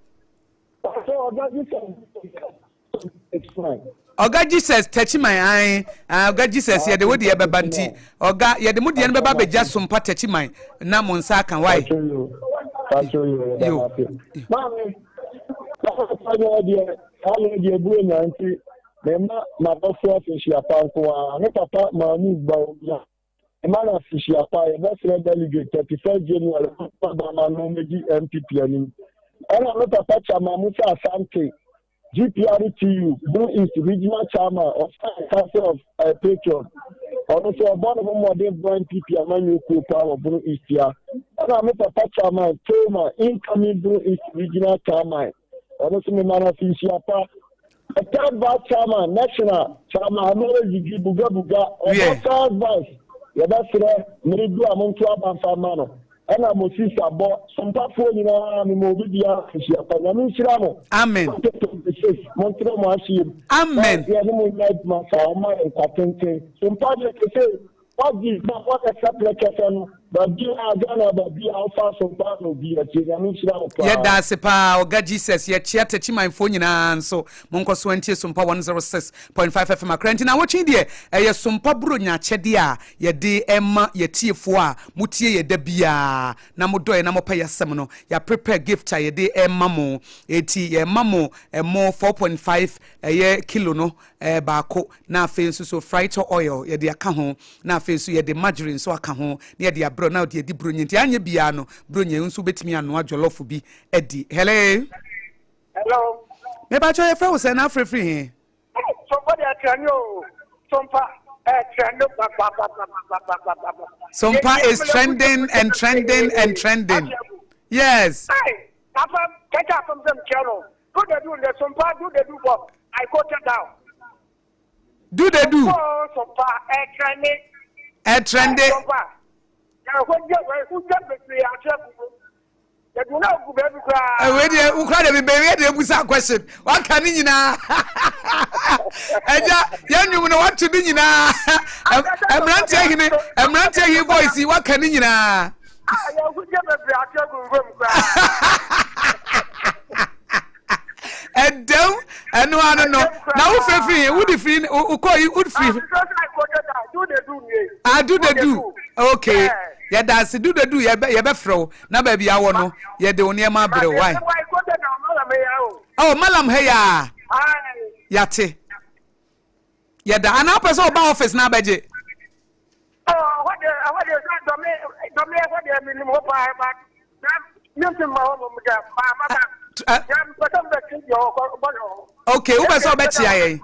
Oga Jesus touch my eye. Oga Jesus ye de wo de ye beba nti. Oga ye de mu de no beba beja sompa touch my na mo nsa kan why. Yo. Mami. All the blue nanti. Mema na boso fishi apanko a ne papa mamu gba oya. Ema na fishi apa ye be delegate 31 January papa ma no meji MPP ani. Ena me papa chama Musa Asante. GPRTU, Blue East Regional Chairman of Council of Patron. Also, one of them more than blind people are manual power Blue East here. And I'm a papa chairman, Toma, incoming Blue East Regional Chairman. Also, my man of Isiapa. A third vice chairman, national chairman, Amore Buga, or third vice. Yeah, that's it. Maybe I'm on club and famano. And I'm a sister, but some people, you know, I'm a movie. Amen. Amen. What yeah, that's a pa Oga Jesus. Yeah, chia techi my phone nyina nso monko so antie SOMPA 106.5 FM akrenti na watching there ye SOMPA bronya chede a ye de emma ye tiefo a mutie ye da bia na modoye na mopa yesem no ya prepare gift a ye de emma mo eti ye mamo mo 4.5 ye kilo no baako na afi nso so fried oil ye de aka ho na afi nso ye de margarine so aka ho na ye de abro na de bronya nti anye bia no bronya nso betimi ano ajolofo bi edi hello me ba cho ye fra wo se na free here somebody atranyo sompa trendo SOMPA is trending and trending and trending. Yes. Hey, papa catch up from them channel. Do they do the SOMPA do they do what? I got it down. Do they do? SOMPA trending. Trending. Now what you who just be You know, baby cry. We cry the baby, they was a question. What can you now? You know what to do now. I'm not taking voice. What can you now? And don't, and no, I don't know. Now, free, would you free, who call you would free? I do the do. Okay. Yeah, that's do the do. You be fro. Now, baby, I want no. Yeah, the only my brother. Why? Oh, Malam, hey, Yate. Yeah, the an person about office now, Baji. Oh, what the okay, who was all bet here?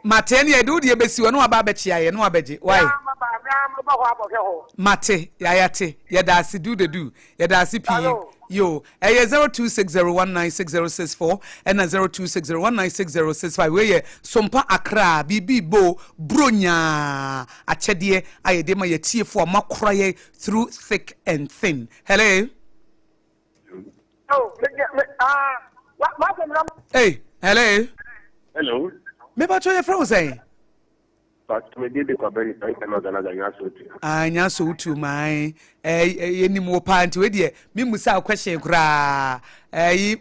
Mateni, I do the best you know about bet here, no abeji. Why? Mate, Yayate, Yadasi do the do, Yadasi P. Yo, 0260196064 and 0260196065. Where Sompa Accra, Bibi Bo, Brunya, Achedie, Ayedema Yetie for Makraye through thick and thin. Hello. Hey, hello. Hello. Me ba your friend say. But we did the very Anya so to my any more party with ye. Me musa question kra.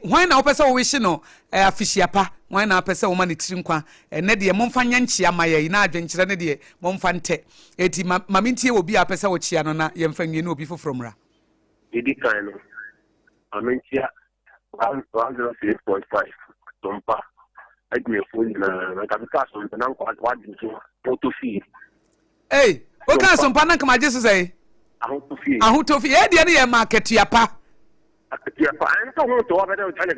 Why na opesa wish no afishiapa. Why na opesa wo mani trinkwa. Ne de momfa nyanchia maye na adwenkyere ne de momfa nte. Eti mamintie obi apesa wo chia no na yemfa nwie no obi fofromra. Idi kan no. Amintia 106.5 Sompa. I give me a phone na capital so na what to fee. Hey, what kind of Sompa na come just say? Ahuto fee. Eh dey na market yapa. Yapa, I don't want to over there with China.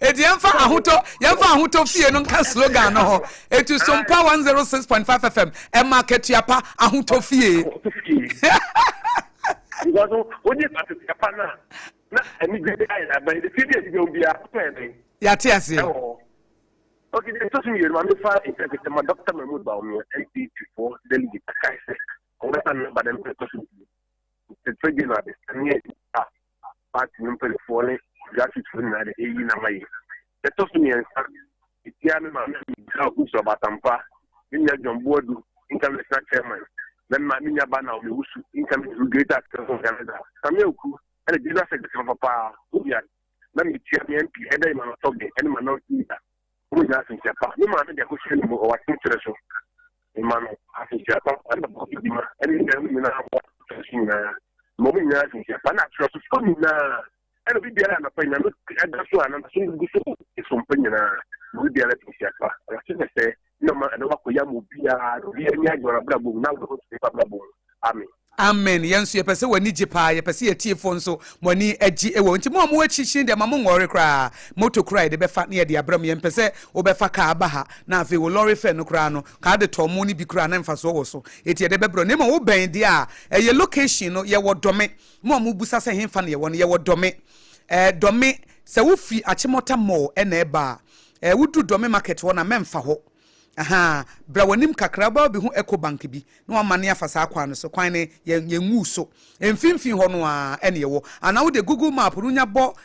Eh dey yemfa ahuto fee no kan slogan no. Etu Sompa 106.5 FM. E market yapa ahuto fee. Because when you pass the Japana, any great guy, but the city is going to be a plan. Yes. Okay, then to me, my father is my doctor, my mother, MP for delegate. I said, oh, that's not them person. The trade are the near part number for gratitude for the in my. That to me, and it's Yammy, how good about Tampa, in your John Board, international chairman. Then my minya bana we usu income to greater access of Canada. Samuelku and the business secretary of Papa, who we are. Let me check the MP, either man of the any man not either. Who is asking Japan? No man, they could send more or interest. A man asking Japan and the body demand, and in the women are watching moving asking Japan. I trust for me now. And we be an opinion, and that's why I'm saying this is something we be a letting Japan. I should say, no man, and what we are moving, we are going to blabble now. Amen. Amen. Yansu ye pese wani jipa ye pese ye tie phone so wani agi ewo nti mo mo achichi de mamo ngore kra moto kra de be fa ne de abram ye pese wo be fa ka aba ha na afi wo lorry fe no kra no ka de to mo ni bi kra na mfa so wo so eti de be bro ne mo wo ben de a ye location no ye wo dome mo busa se hemfa ne ye wo no ye wo dome dome se wo fi achimota mall e na eba wudu dome market wo na memfa ho aha bra wanim kakra ba bi hu eco bank bi na amane afasa akwa no so kwan ne yenwu so emfimfin ho no a ene yewo ana wo de Google map runya bo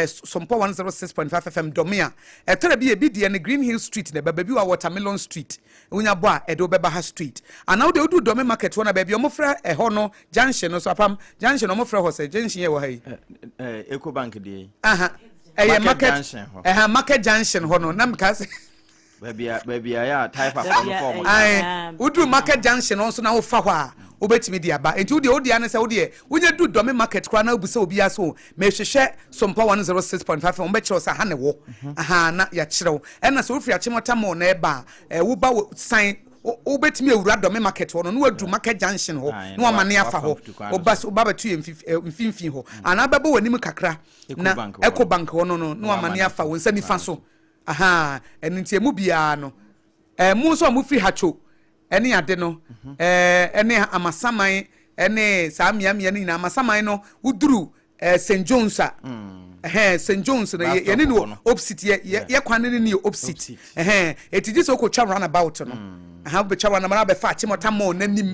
Sompa 106.5 FM domia etere bi de ne Green Hill Street ne baba bi wa Watermelon Street runya bo a edo beba ha street ana wo de odu dome market ho na ba bi omofra ho no junction no so apam junction omofra ho se junction ye wo ha yi eco bank de aha market market junction ho no na mkase baby ya type of form ai udu market junction on so na wo fa ho a obetimi dia ba enti wo de ane se wo de wonya du dome market kwa na obusa obi aso me hwehwe Sompa 106.5 on be che osa ha ne wo aha na ya kirew ena so ofri achimota mo na eba wo ba sign obetimi ewura dome market ho no na wadu market junction ho na amane afa ho obas obaba tu mfimfin ho ana baba wanim kakra na eco bank ho no na amane afa wo nsa nifa so aha enuntie mu bia no mu so mu free hacho ene ade no ene amasaman ene saamiamia ni na amasaman no uduru St John's St John's no ye ne no opposite ye kwane ne opposite etiji so ko twa run about no aha be twa run na be fa chimota mo nanim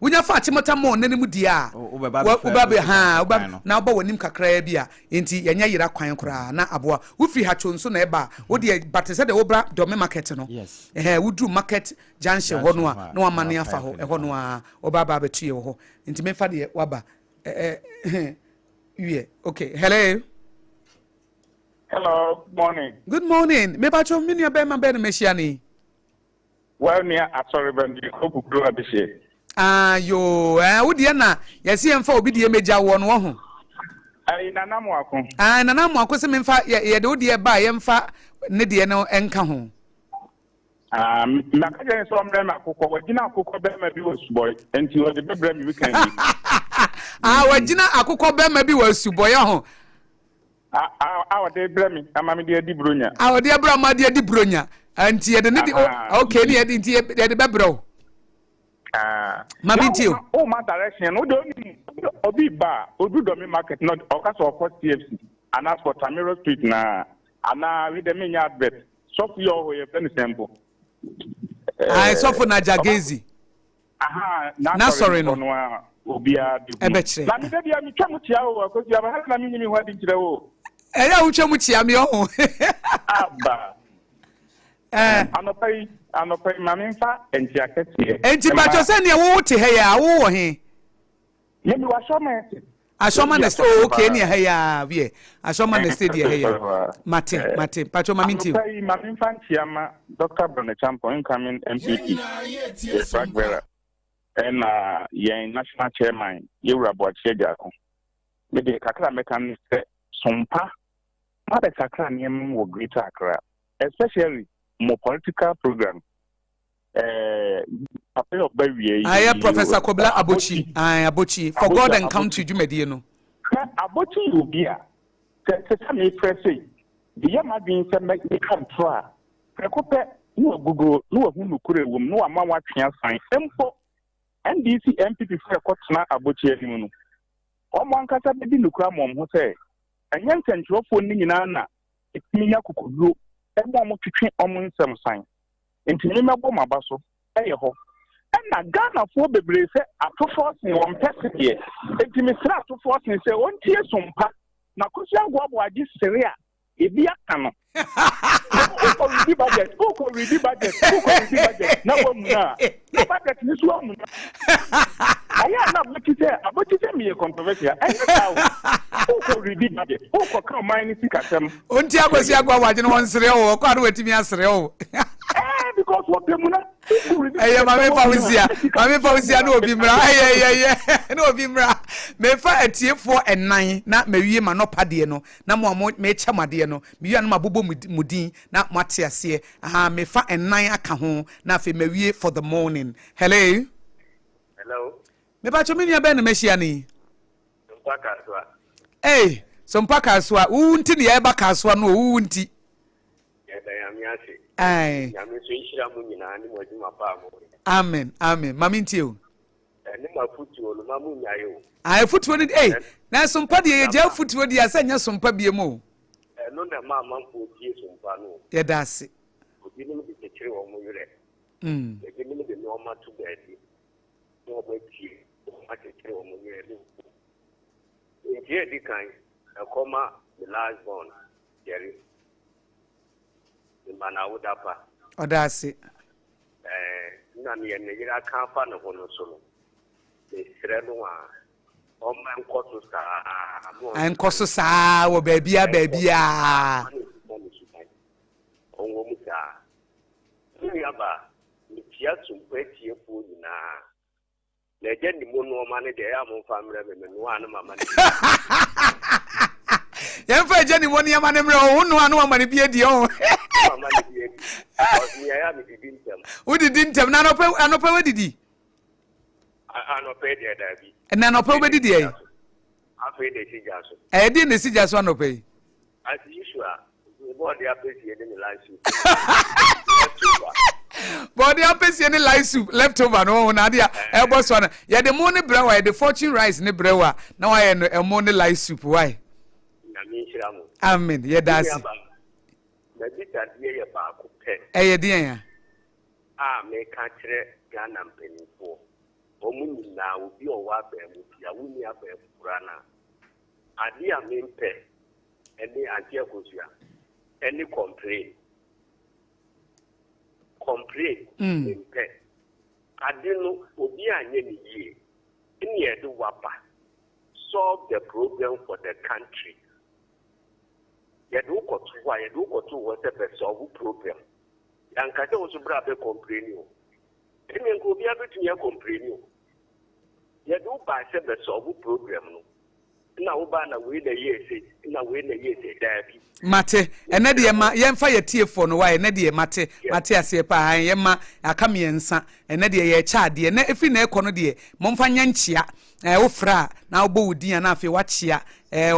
wonya fa chimota mo nanim dia uba be ha uba na oba wanim kakra bia enti yenya yira kwan kra na aboa wo free ha chonso na eba wo de batese de wobra dome market no wudru market junction ho no a na wamane afa ho ho no a oba ba betue ho enti me fa de waba okay hello good morning me ba cho me nua be ma be na mehia ni well near asore bandi hope grow abise yo wo de na yesi emfa obi de meja wo no ho ai nanamu akon nanamu akon se memfa ye de wo de ba ye mfa ne de no enka ho na ka je so mbre ma akoko wagina akoko be ma bi wasuboy enti wo de bebre mi weekend wagina akoko be ma bi wasuboy ho wo de bre mi ama mi de di bronya wo de bra ma de di bronya anti ye de ne di okay ni ye de ye de bebro Mabintio. Oh, my direction. No, don't Obi Bar, Odu Domi Market, not Okaso for TFC, and as for Tamiro Street na, and now with the mini advert. So for your way, very simple. I saw for Najagezi. Na sorry, no. Obia, Ebetre. Let me tell you, I'm Chamuchia, because you have had a minimum wedding to the wall. Uchamuchia, me oh. Abba. Anopay maminfa enti akete enti ba to se ne wo te he ya wo he ye mi wa ashoma na stay okay ne he ya wie ashoma na stay he ya mate pacho maminti anopay maminfa ntiama Dr. Brone Champo incoming MPP Fragbera and ye national chairman Yura Boache Jako me de kakra mekan se sompa ma de kakra ne mo greater Accra especially more political program. Professor Kobla Abochi for God and country Jumedi no. Abochi will be a me pressing. The Yama being some make me come try. Precope no Google, no who could no amount what can find. Simple NDC MPP for a cotton Abochi. One cast up the Lucramon who say, and young central for Nina, it's me Yakuku. Ebo mo twetwe omo nsem san enti me mebo mabaso eyeho na Ghana fo bebre se atofo sen won pesede enti me sra atofo sen se won tie sompa na kosi ABOAGYE sere a ebi aka no ko ready budget na wo mu na budget ni so mu na aya na abotite me controversial ko ready budget ko come mine sikasem onti agosi ABOAGYE no won sere wo ko adu wetimi asere wo because what them na mame fawusia no obi mra no obi mra me fa atiefo enan na mawie ma no pade no na mo me chamade no me wi na mabobo mudin na mate ase me fa enan aka ho na fe mawie for the morning hello me ba cho me nia be na mehia ni sompa kaswa sompa kaswa wu nti ne ya ba kaswa no wu nti Amen. Mami ntio. Ni mafutuo no mamu nyayo. Futuo ni na sompa de ye ja futuo de asanya sompa bie mo. No na mama mpo tie sompa no. Ye dase. Obi ni me kire wo mo yire. Ye ni me de no ma to bedi. No ba tie. Ma kire wo mo yire. Ye di kan akoma the last born. Jerry. Mana udapa odase na me ne yira kan fa no hono so no e sire no a o ma nkoso saa wo baabia onwo mu ta ni aba ni tia sumpe tie fu nyina na je ni mo no ma ne de ya mo fa mre me no anu mama ne ya fa je ni mo ni ama ne mre o no anu mama ne bie di o mama ne bie o ni ya mi di ntem wo di ntem na anope we didi anope de da bi na anope we didi e afi de si jaso di ne si jaso anope as usual body appreciate the life body appreciate the life soup leftover no na dia e boss one ya the money brewa the fortune rice ne brewa na wa ye no money life soup why amen ye dasi na bita die ye ba ko pe ye dia ya me ka kire Ghana mpenifo omuni na obi owa ba mu ya wuni aba furana ade a mempe ene ante akosua ene complain mempe ade no obi anye ni yie ni edo wapa solve the problem for the country yedo kotu what the solve problem yankate wo so bra be complain o ene ko obi abetu ya complain o yedo ba se be solve problem no na wo ba na we na yese dabi mate ene de ma yemfa yetiefo no wa ene de mate ase pa yema aka miensa ene de ye cha de na efi na ekọ no de momfa nyanchia wo fra na wo bo wudin na afi wachia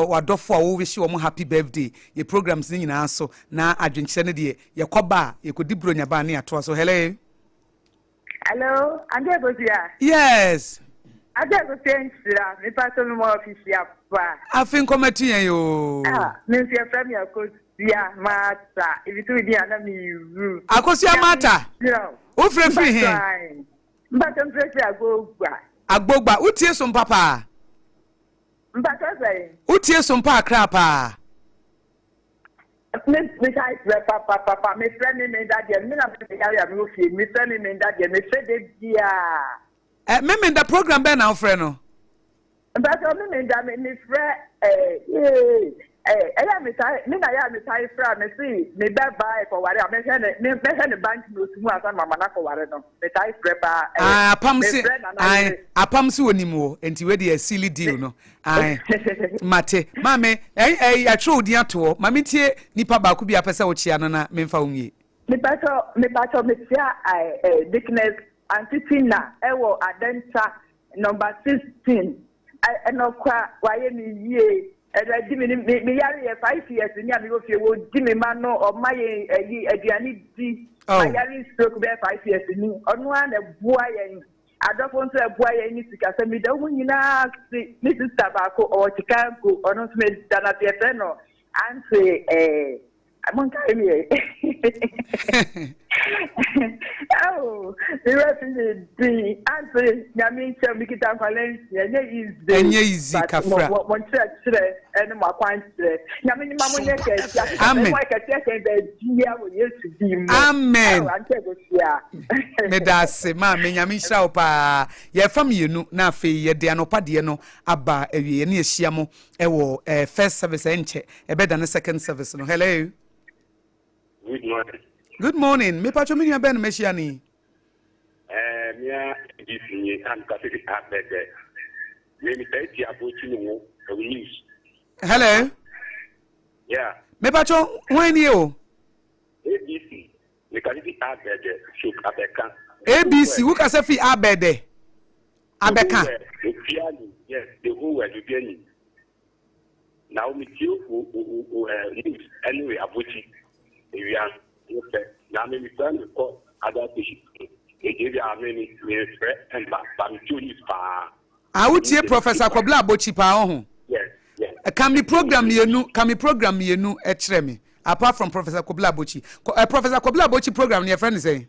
wadofo a wo wishi wo mo happy birthday ye programs ni nyina so na adwenche ne de ye koba ye kodi bronya ba ne ato so hello ande gosia yes ade go tenchira me paso no mo official pa afin committee yen yo me fi afra mi akosia mata ibitu di ana mi ru akosia mata o frefri he mbata frefri agbogba utie so papa mbata sai utie so pa akra pa me sai papa me friend me that dia me na me ya me ofie me friend me that dia me fede dia me the program be na ofre no but me da me friend me tai fra me see me be buy for ware me he bank no tumu asa mama na for ware no me tai fra ba apam si onimo enti we dey silly deal no mate mame ya tro odi ato mame tie nipa ba ku bi apesa wo chia no na me mfa wonye me pato me tia dickness antitina ewo adenta number 16 enokwa waye ni yie edi me yare 5 years ni ami go fie wo di me ma no o maye aduani di yare stroke be 5 years ni onu an bua yen adofo nso bua yen ni sika se me da hu nyina si ni sister ba ko o Chicago onu so me da na tie no anse amon kai mi oh the rest is the answer nyame nche mikita Valencia enye easy kafra won chere ene makwanche nyame ni mamo nye ke amen ke be dia wo Yesu di mo amen me da se ma me nyame hira wo pa ye fam yenu na afi ye de anopa de no aba awie ne ehia mo ewo first service enche ebeda ne second service no hello Good morning. Good morning. Me pacho minia ben meshiani. Mia disinye am kasiri abede. Me taiti abochi no news. Hello. Yeah. Me pacho when you? ABC. Me kasiri abede shuk abeka. ABC who ka safi abede. Abeka. Yes, the who were the now me you news anyway abochi. We are now me turn to call other fish. I would say Professor Kobla Bochi pa Yes. Can me program you know etremi apart from Professor Kobla Bochi. Professor Kobla Bochi program your friend is saying.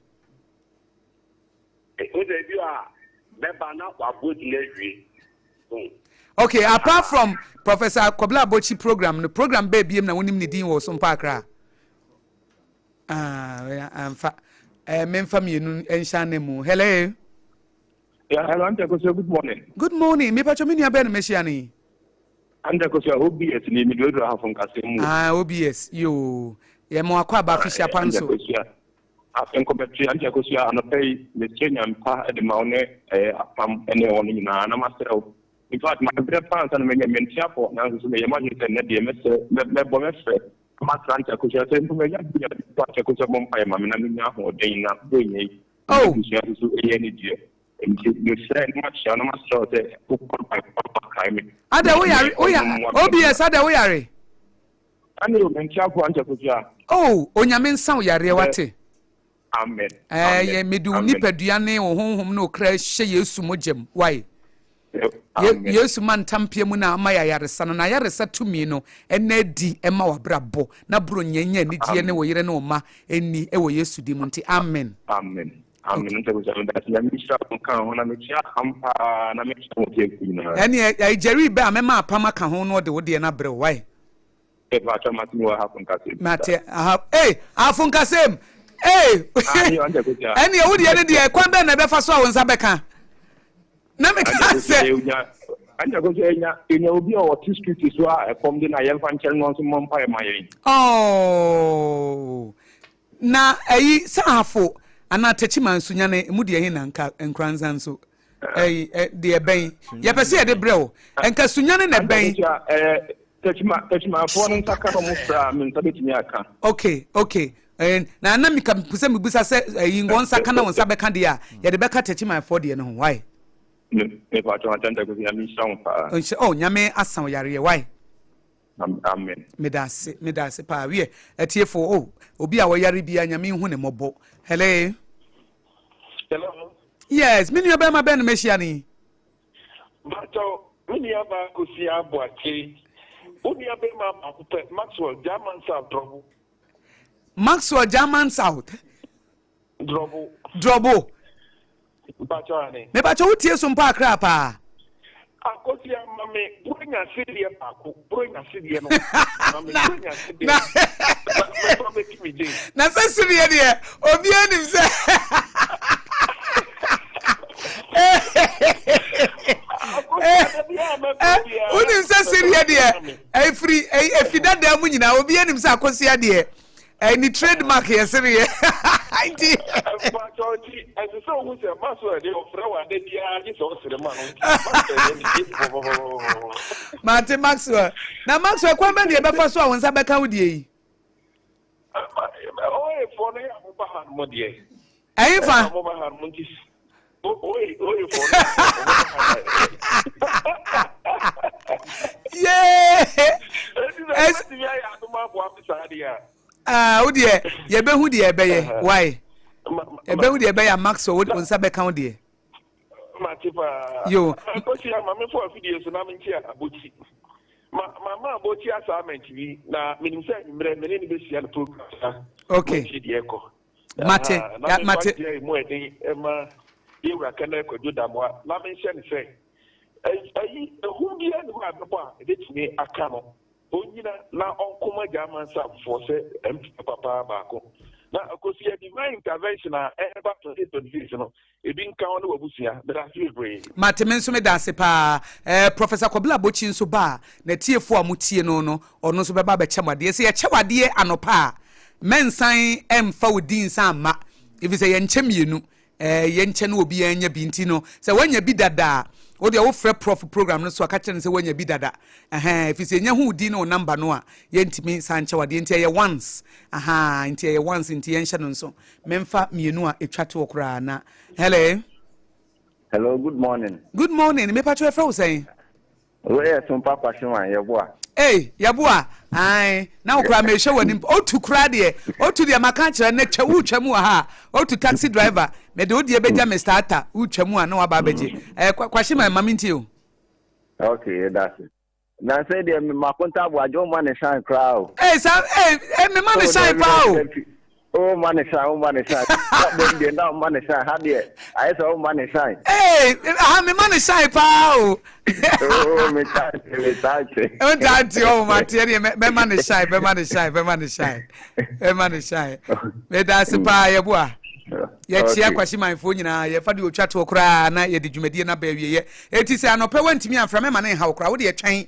Okay, apart from Professor Kobla Bochi program, the program baby na wonim ni din wo SOMPA Accra. Memfa mienu enshane mu. Hello. Yeah, hello, AKOSUA, good morning. Good morning. Me pacho mini abena meshiani. AKOSUA OBS ni midwedo ha from Kasemu. OBS. Yo. Ye mo akwa ba fisha panso. AKOSUA. Afen kometri AKOSUA anopay me Kenya mpa de maune apam ene woni nyina na masero. In fact, my grandparents and me mentia for na so me yema nyite ne de me bo me fe. Matranta AKOSUA se mpo me ya AKOSUA bompa ma me na nya ho den na donye. Oh, AKOSUA so ene die. Ada we are OBS ada we are. Oh, onyame nsan yare wate. Amen. Ye medu nipadua ne wo honhom no kra hye Yesu mogem. Why? Yesu man tampie mu na ama yaresa no na yaresa tumi no ena di ema wabrabo na bro nyanya ni die ne wo yire ne wo ma eni e wo Yesu di mu nti amen. Amen. Amen. That's na misha kan na mecha ampa na mecha motie kuna. Ene Jerry be amema apama ka ho no de wo de na bre why? E ba cha mati wa happen kasem. Mate afun kasem. Ene wo de de kwan be na be fa so a wonsa be kan. Na me ka se anya go enya obi o what street is wa from the na yen fan chel no so mompa e mayen. Oh. Na sahafo ana tachi mansunya ne mu de hin na nka enkranza nso de ben ye pese de brew enka sunya ne na ben tachi ma fo no ntaka no musra me ntabetimi aka. Okay na mi ka puse mi busa se ngon saka na wonsa beka de a ye de beka tachi ma fo de ne ho why me pa to atanda go ya mi SOMPA. Oh nyame asan yare why? Amen. Medase pa we atiefo obi a wo yare bia nyame hu ne mobo. Hello. Yes, mini oba ma ben mehia ni. Bato mini aba kosi ABOAGYE. Uni abe ma akupe Maxwell German South Drobo. Maxwell German South. Drobo. Bato ane. Me bato utie so mpa akra pa. Akosia mame bronya sidie pako bronya sidie no mame bronya sidie na se sidie de obi anim se unim se sidie de ai free ai fidada mu nyina obi anim se akosia de ni trademark yesere auntie so who say maso de ofrewa de dia ni so sere ma no Mate Maxwell na Maxwell kwa be de be fa so a wonsa be kan wodie yi for no ya mo ba han mo de ai fa mo ba han mo ti for Udie ye be hu de be ye why ebe hu de be ya Maxwell won sa be kan de Matipa yo akosi ya mame for video so na me ntia abochi mama abochi assignment bi na minim se mre mene ni be sia no program okay mate mo edi ema yewra kana ko dodamwa na me nse ne se ayi hu bia ne ho adopo a ebetimi aka no onyina na onkoma German South for se papa baako na akosi ya divine intervention a eba to 2026 no ebi nka ono wabusia da fibre mate menso me dase pa professor Kobla Bochi nso ba na tiefo a mutie no ono so beba be chemade se ye chewade anopa mensan emfa odin san ma if say ye nchemienu ye nche na obi anya bi ntino se wanya bi dada o de wo frɛ prof program no so aka kyerɛ sɛ wanya bi dada if say nya hu di no number no a ye ntimi san chewade nti ye once nti ye once nti ye nhye no nso memfa mienu a etwa to okra na Hello, good morning. Good morning. Me patro efra wo say. Where SOMPA passion yeboa. Yeboa. Ai, na okra me hwe wani o tu kra de. O tu de maka kire na twa wu twa mu ha. O tu taxi driver. Me de o de beja me starter. Wu twa mu a na wa ba beje. Kwashi my mama nti o. Okay, that's it. Na say de me makonta ABOAGYE man shine crowd. Me man shine pa. Oh man shine. What they now man shine? How there? I say oh man shine. Me man shine pa. Oh me touch. Oh daddy oh Materi me man shine. Me that's pa ye boa. Ye chia kwashi manfo nyina ye fa de otwa to kra na ye de dwumadi na ba wie ye. Eti se anope wantimi afra me man ha kra wo de ye twen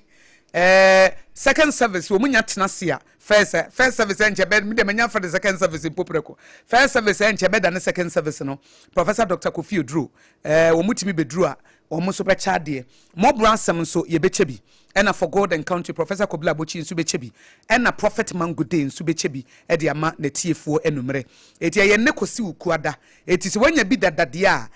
second service wo munya tenasia first service enche bed me de manya for the second service in popreko first service enche bed and second service no Professor Dr. Kofi Oduro wo mutimi bedru a wo mo so be cha de mo bransem so ye beche bi ena for God and country Professor Kobla Bochi nso beche bi ena Prophet Mangude nso beche bi e de ama na tiefo enumere eti ye ne kosi ukuada eti se wanya bi dadade a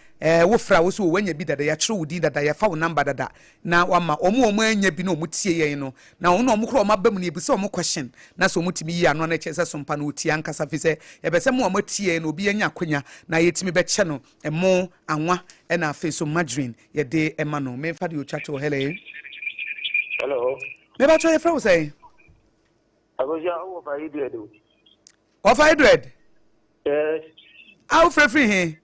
wo fra wo so wanya bi dada ya kire wo di dada ya fa wo number dada na wama omo anya bi na omo tie yen no na wo no omo kro omo bam na ebi se omo question na so omo timi yi ano na che se SOMPA na otie ankasa fi se e be se mo omo tie no obi anya akonya na yetimi be che no emo anwa e na afi so madrin ye de ema no me fa de o chacho hello me ba cho ye fra wo say agoja o fa idred o fa idred yes how free he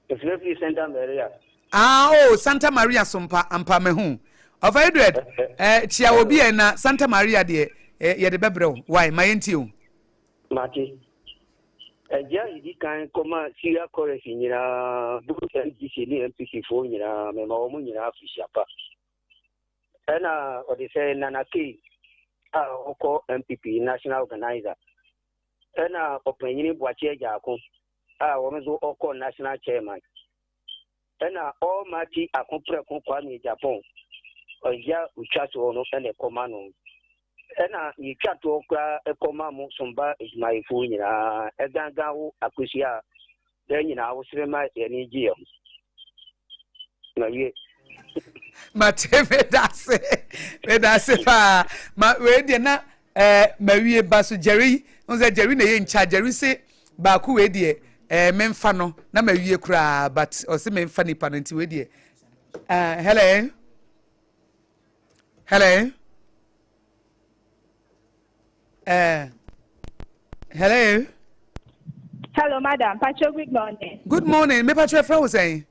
Efrefi Santa Maria. Santa Maria Sompa ampa me hu. Of Edward, chia obi e na Santa Maria de ye de bebrel. Why my enti Mati. Eja idi kan koma Syria chorus nyina bu NDC ni MPC fo nyina me ma omu nyina afisiapa. Ena odi say Nana K oko MPP national organizer. Ena opanyini Boache Jako womezo oko national chairman. Ena all mati akompre kwa ni Japan. Oya uchato ono ene komano. Ena ni chato kwa ekoma mu somba ijmaifu nyina eganga wo AKOSUA nyina wo srema eni giyo. Na ye Mateve dase pa ma we de na mawie baso Jerry unze Jerry na ye ncha Jerry se ba ku we de memfa no na mawie kura but o se memfa ni pa no nti we de hello Hello, madam. Pacho, good morning. Good morning. Me Pacho Fra was saying.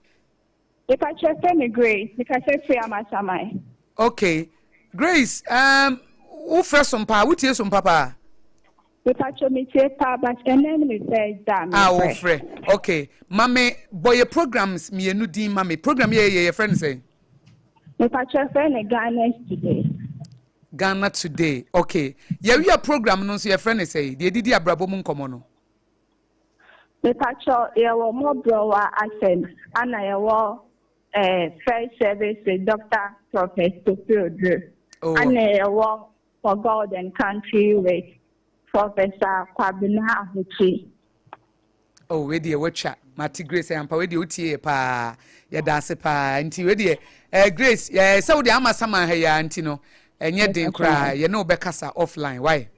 Me Pacho me Grace. Me Pacho free amasamai. Okay. Grace, who first some pa? Who tie some papa? Me Pacho me tie pa, but then me say that. Oh, free. Okay. Mame, boy programs me enu din mame. Program ye friend say. Me Pacho friend Ghana today. Ghana today. Okay. Yeah, we are program no so your friend say. They did abrabo mu nkomo no. Me Pacho ye wo mo browa accent. Ana ye wo first service Dr. Professor Theodore. Ana ye wo for God and country with Professor Kwabena Ahuchi. Oh, we dey watcha. Mati Grace ampa we dey utie pa. Ya dance pa. Nti we dey Grace, so dey amasama ha ya nti no. Enye den kra ye no be kasa offline. Why?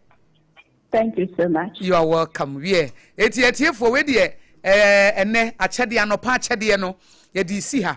Thank you so much. You are welcome. Yeah. Eti for we dey ene achede anopa achede no ye di si ha.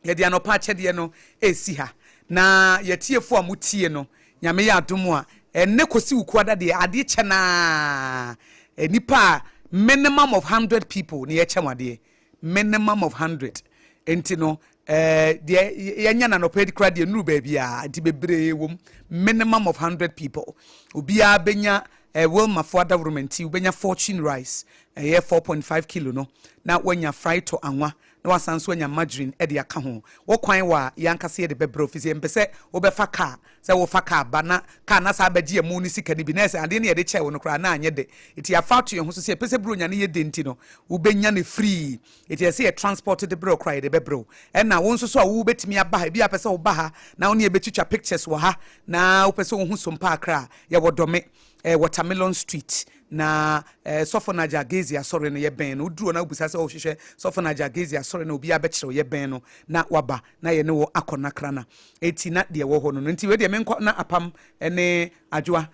Ye di anopa achede no si ha. Na ye tiefo amutie no nyame ya adomu a ene kosi ukuada de ade che na nipa minimum of 100 people ne ye chemade minimum of 100 enti no de yenya na no pedi kra de nuru ba bia nti bebre wom minimum of 100 people obia benya Wilma for government ubenya fortune rice 4.5 kilo no na wanya fry to anwa na wasanso anya margarine e de aka ho wo kwan wa yankase de bebro ofisi empese wo be fa car se wo fa car bana car na sa bagie mu ni sika ni bi na se ade ne de che wo no kra na anye de iti afa to ye ho so se pese bro nya ne ye de nti no ubenya ne free iti se ye transport de bro kra de bebro e na wo nso so a wo betimi aba ha bi apese wo ba ha na wo ne ye betwitwa pictures wo ha na wo pese wo hu sompa akra ye wodome Watermelon Street na Sofonaja Gezi asore no ye ben no duro na obusa se o hwehwe Sofonaja Gezi asore no obi abekire ye ben no na waba na ye ne wo akona krana eti na de wo ho no nti we de menko na apam ne adwoa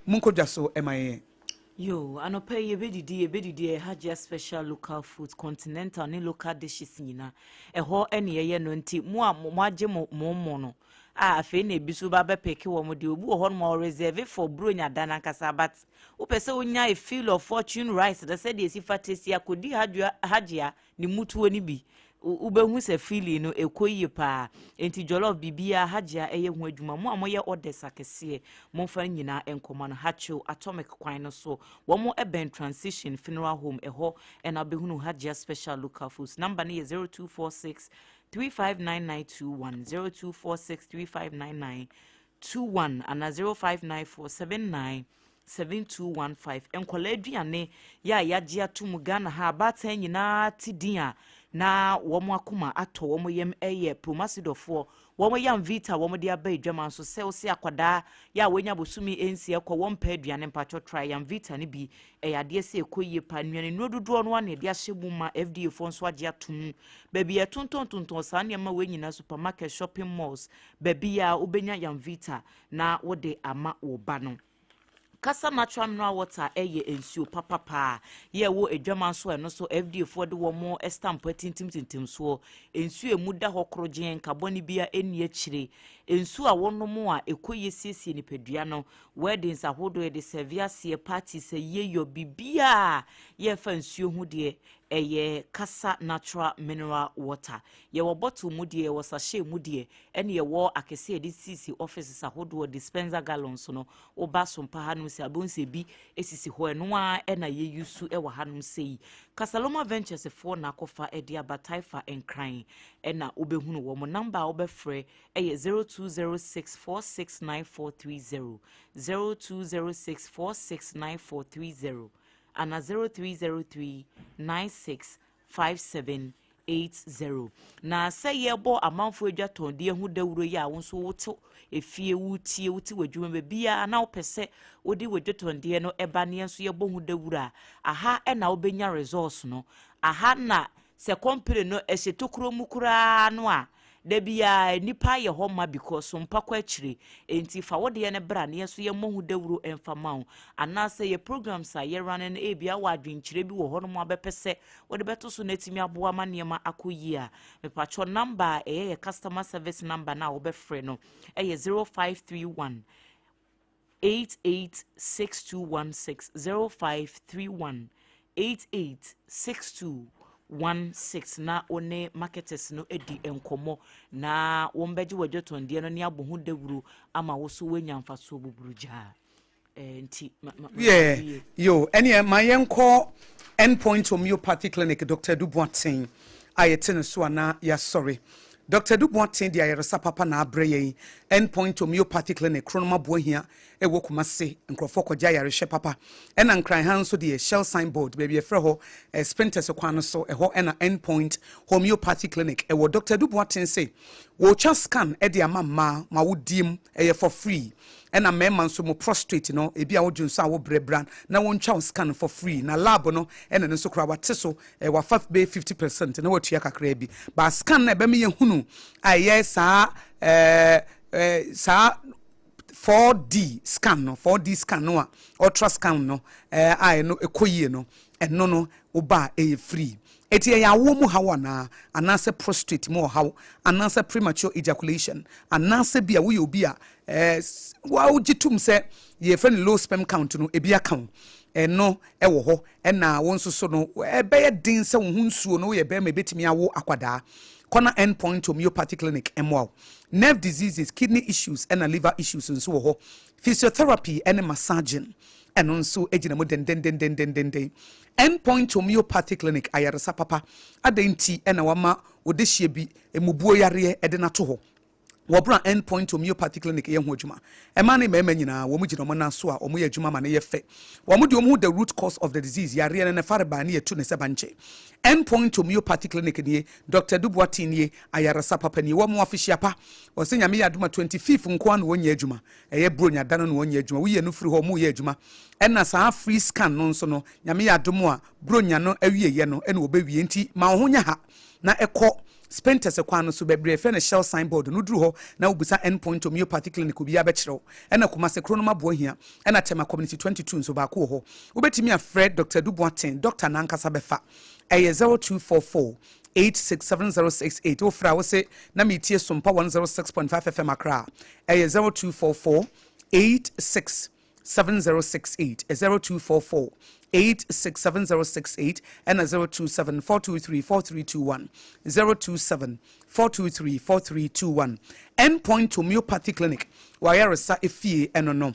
munkodwa so emaye Yo, anope yebedidi hajia special local food continental ni local dishes nyina eho ene ye no nti mo agye mo no afi na ebisu ba be peke wo mo de obu ho no reserve for bronya dana kasa but upese onya a feel of fortune rice da said esi fatesi akodi hajia ni mutuo ni bi ubehu se feeling no ekoyi pa enti jollof bibia hajia eye hu adwuma mo amoye orders akese mo fa nyina enkoma no hacho atomic kwan no so wo mo eben transition funeral home eho and abehunu hajia special local foods number ni 0246 359921 0246359921 and 0594797215 enkola aduane ya yaje atum Ghana ha batan nyina tidia na womo akoma ato womo yem eye promasidofo womo yam vita womo dia ba adwama so se akwada ya wenya bosumi ensi ekọ wompa aduane mpacho try yam vita ne bi eyade se ekoyie pa nnuane nododo no ane dia hyebu ma FDA fo nso age atum baby etonton sa ne ma wenyina supermarket shopping malls baby ya ubenya yam vita na wode ama wo ba no kasa natural mineral water eye ensuo papa ye wo adwama so eno so FDA for de wo mo stamp tintim so ensuo emuda hokrogen carbon bia eni akire ensuo a wono mo a ekoye siesie ni pedua no weddings ahodo e de service party se ye yo bibia ye fa ensuo hu de eye kasa natural mineral water ye wo bottle mu de wo sachet mu de ene ye wo akese DCC offices ahodo dispenser gallons no wo ba sompa hanu se abonse bi esisi ho eno a ena ye yusu e wo hanu sei Kasaloma Ventures for na kofa e dia bataifa enkran ena obehunu wo mo number obefre eye 0206469430 0206469430 and 0303965780 na say yebo amanfo edwa tonde hu dawuro ya wonso woto efie wutie wuti wadwuma be bia na opese wodi wadwa tonde no eba ne enso yebo hu dawura aha e na obenya resource no aha na se company no esetokuro mukura no a da bia nipa ye homa because sompa kwa chire enti fa wode ye ne bra ne so ye mohu dawuro emfa mawo anase ye programs a ye running e bia wadwenchire bi wo hono mo abepese wode beto so netimi aboa manema akoyi a mepacho number ye customer service number na wo be free no ye 0531 886216 0531 886216 na one marketers no edi enkomo na wombeji wajotonde no ni abohu dawuro ama wo so wanyamfa so buburuja nti yo any my enko endpoint homeopathy clinic Dr. Duboatin ayetene so ana ya sorry Dr. Duboatin dia yeresa papa na abreye endpoint homeopathy clinic kronoma bohia ewo kumase nkrofo koja yareshe papa ena nkran hanso de shell signboard baby efre ho sprinters kwano so eho ena endpoint homeopathy clinic ewo Dr. Duboatin say wo cha scan e de amama ma wodim eye for free ena mema nso mo prostate no ebi a wodwunso a wo brebran na won cha scan for free na lab no ena nso kra wate so wa 50% na watua kakra bi ba scan na be me ye hunu aye sa 4D scan no 4D scan no a ultra scan no I no ekoyie no eno no oba e free eti ya wo mu hawo na anase prostate mo hawo anase premature ejaculation anase bia wo obi a wa ugitum se ye friend low sperm count no ebi account eno ewo ho na wonso so no be ye din se wo hunsuo no ye be ma betimi awo akwada corner endpoint homeopathy clinic MWOW nerve diseases kidney issues and liver issues nso wo ho physiotherapy and massaging and also ejina mo den endpoint homeopathy clinic ayaresa papa adenti na wama odehie bi emubuo yare ede na to ho wobra endpoint homeopathy clinic ye ho adwuma ema ne mema nyina wo mu gina mo na so a omo ye adwuma ma ne ye fe wo mu de omo the root cause of the disease yare ne fareba ne yetu ne sebanche endpoint homeopathy clinic ne Dr. Duboatin ne ayaresa papa ne wo mo official pa wo se nyame ya adwuma 25 nko an wo nya adwuma eye bronya dano no wo nya adwuma wo ye no free ho mo ye adwuma ena sa free scan no nso no nyame ya adomo a bronya no awie ye no ena obewie nti ma ho nya ha na ekọ Spenters kwano so bebre fe na shell signboard no duru ho na obusa endpoint homeopathy clinic obi abekireo ena kumase kronoma bohia ena tema community 22 nso ba ko ho obetimi a Fred Dr. Duboatin Dr. Nankasa befa eye 0244 867068 ofra wo se na metie SOMPA 106.5 FM akra eye 0244 867068 0244 867068 and 027-423-4321 027-423-4321 endpoint homeopathy clinic wayaresa efie enono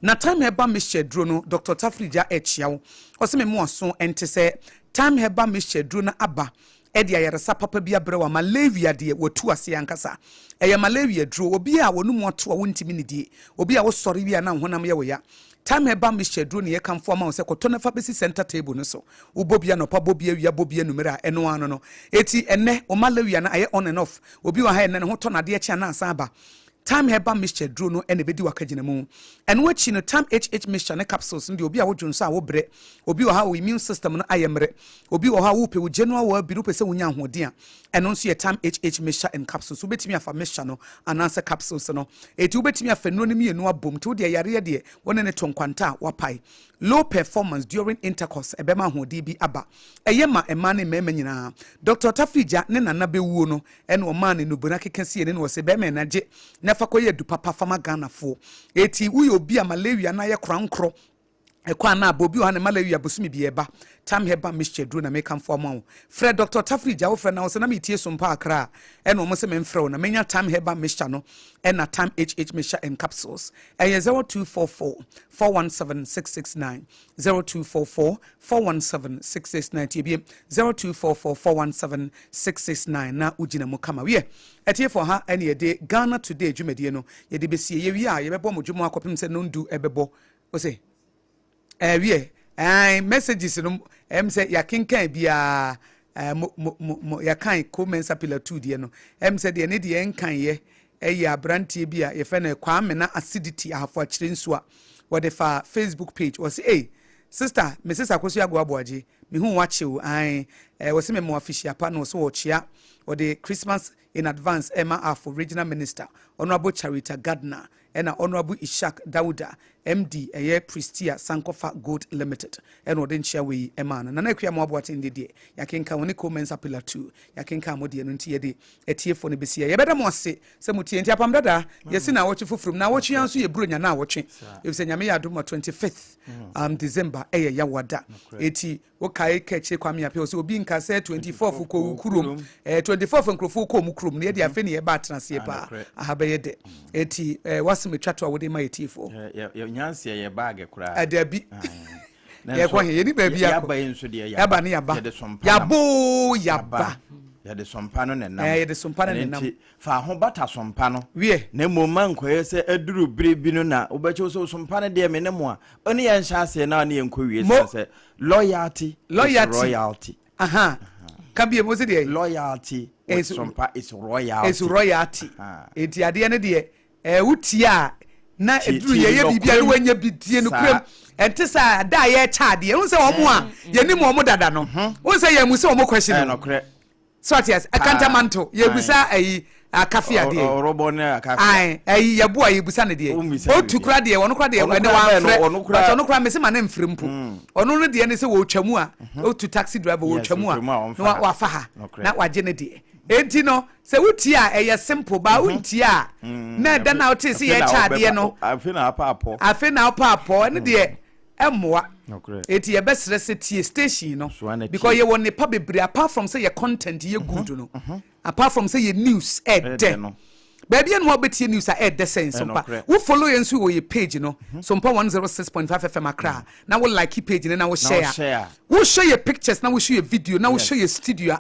na time heba mixture dro no Dr. Tafrija echiawo oseme mu aso ente se time heba mixture dro na aba edi ayaresa papa bia brewa malaria de watu ase ankasa eye malaria dro obi a wonu mu ato a wontimi ne die obi a wo sori bia na honam ye wo ya time heba mixture dro ne ye kamfo ma se koto na fa besi center table no so ubobia no pa bobia wia bobia numera eno ano no eti enne o malaria na aye on and off obi wa ha enne ho to na de echa na asa aba time heba mixture dro no ene bedi wakagina mu eno achi no time HH mixture ne capsules ndi obi a wodwunso a wo bre obi wa ha wo immune system no ayemre obi wa ha wo pe wo general wa biru pe se wonya ahoden a eno nso ye time HH mixture and capsules obetimi afa mixture no anansa capsules no eti obetimi afa no ne mienu abom ti wo de yare de wona ne tonkwanta wapai low performance during intercourse ebema ahoden bi aba eyema ema ne mema nyina Dr. Tafrija ne nana bewuo no ene o man ne no bona kekase ne no se bema na je na fa koye du papa fama Ghana fo eti uyo obi a malaria na ye krankro ekwa na bobi o ha ne malawi abosumi bi eba tam heba mixture duro na make am for ma Fred Dr. Tafri ja wo Fred na wo se na metie Sompa Accra e no mo se me mfrɛ wo na menya tam heba mixture no e na tam HH mixture in capsules e 0244 417 669 0244 417 669 tibie 0244 417 669 na ugina mu kama wie etie for ha ene ye de Ghana Today dwumadie no ye de besie ye wi a ye bebo mo dwumu akopem se no ndu ebebo o se messages no say yakenkan bia yakan comments appeal to de no say de ne de enkan ye abrantie bia ye fe na kwame na acidity ahafo akire nso a what if Facebook page was say sister Mrs. AKOSUA ABOAGYE me hu wache o was me mo official pa no so wo chia or the Christmas in advance Emma Afo regional minister Honorable Charita Gardner and Honorable Ishak Dauda MD Pristia Sankofa Gold Limited and Odin Shawi Eman na nakwa mo aboate ndede yakenka woni comments appeal to yakenka mo de no ntie de etie fo ne besia ye beda mo ase se mutie ntia pam dada yesi na wochi fofrum na wochi anso ye bronya na wochi efse nyame ya adom 25th December ya wada eti wo kai keche kwame apia so obi nka se 24th ko ukurum 24th nkrofo ko mu kurum ne de afa ne ye ba atnase pa ahaba ye de eti wasime twato awode ma yetifo nyansi ye bag kura adabi ye kwa he ni baby yaba enso de yaba ne yaba yaba ya de sompa no nenam ye de sompa no nenam fa ho bata sompa no wie na moma nkoye se aduru bire no na obeche so sompa no de me ne mo a oni ye nhya ase na ne enkowie se loyalty aha kabie mo se de loyalty sompa is royalty eti ade ne de wutia na eduru ye bibia no wanya bidie no krem ente sa da ye chaade won se omo a ye ni mo dada no won se ye mu se omo question no kre sortias akantamanto ye busa ayi akafi ade robo ne akafi ayi ye bo ayi busa ne de o tukura de wono kura de ene wan fre but ono kura me se ma ne mfrempo ono no de ne se wo twamu a o tu taxi driver wo twamu a na wa fa ha na wa je ne de enti no se wuti a eye simple ba wuti a na da na oti se ye chaade no afi na apapo ne de emmoa eti ye besre se tie station no because ye won ne pa bebre apart from say your content ye good no apart from say your news de no baby en wo betie news de sense Sompa wo follow ye nso wo ye page no Sompa 106.5 FM Accra na wo like page na wo share wo share your pictures na wo share your video na wo share your studio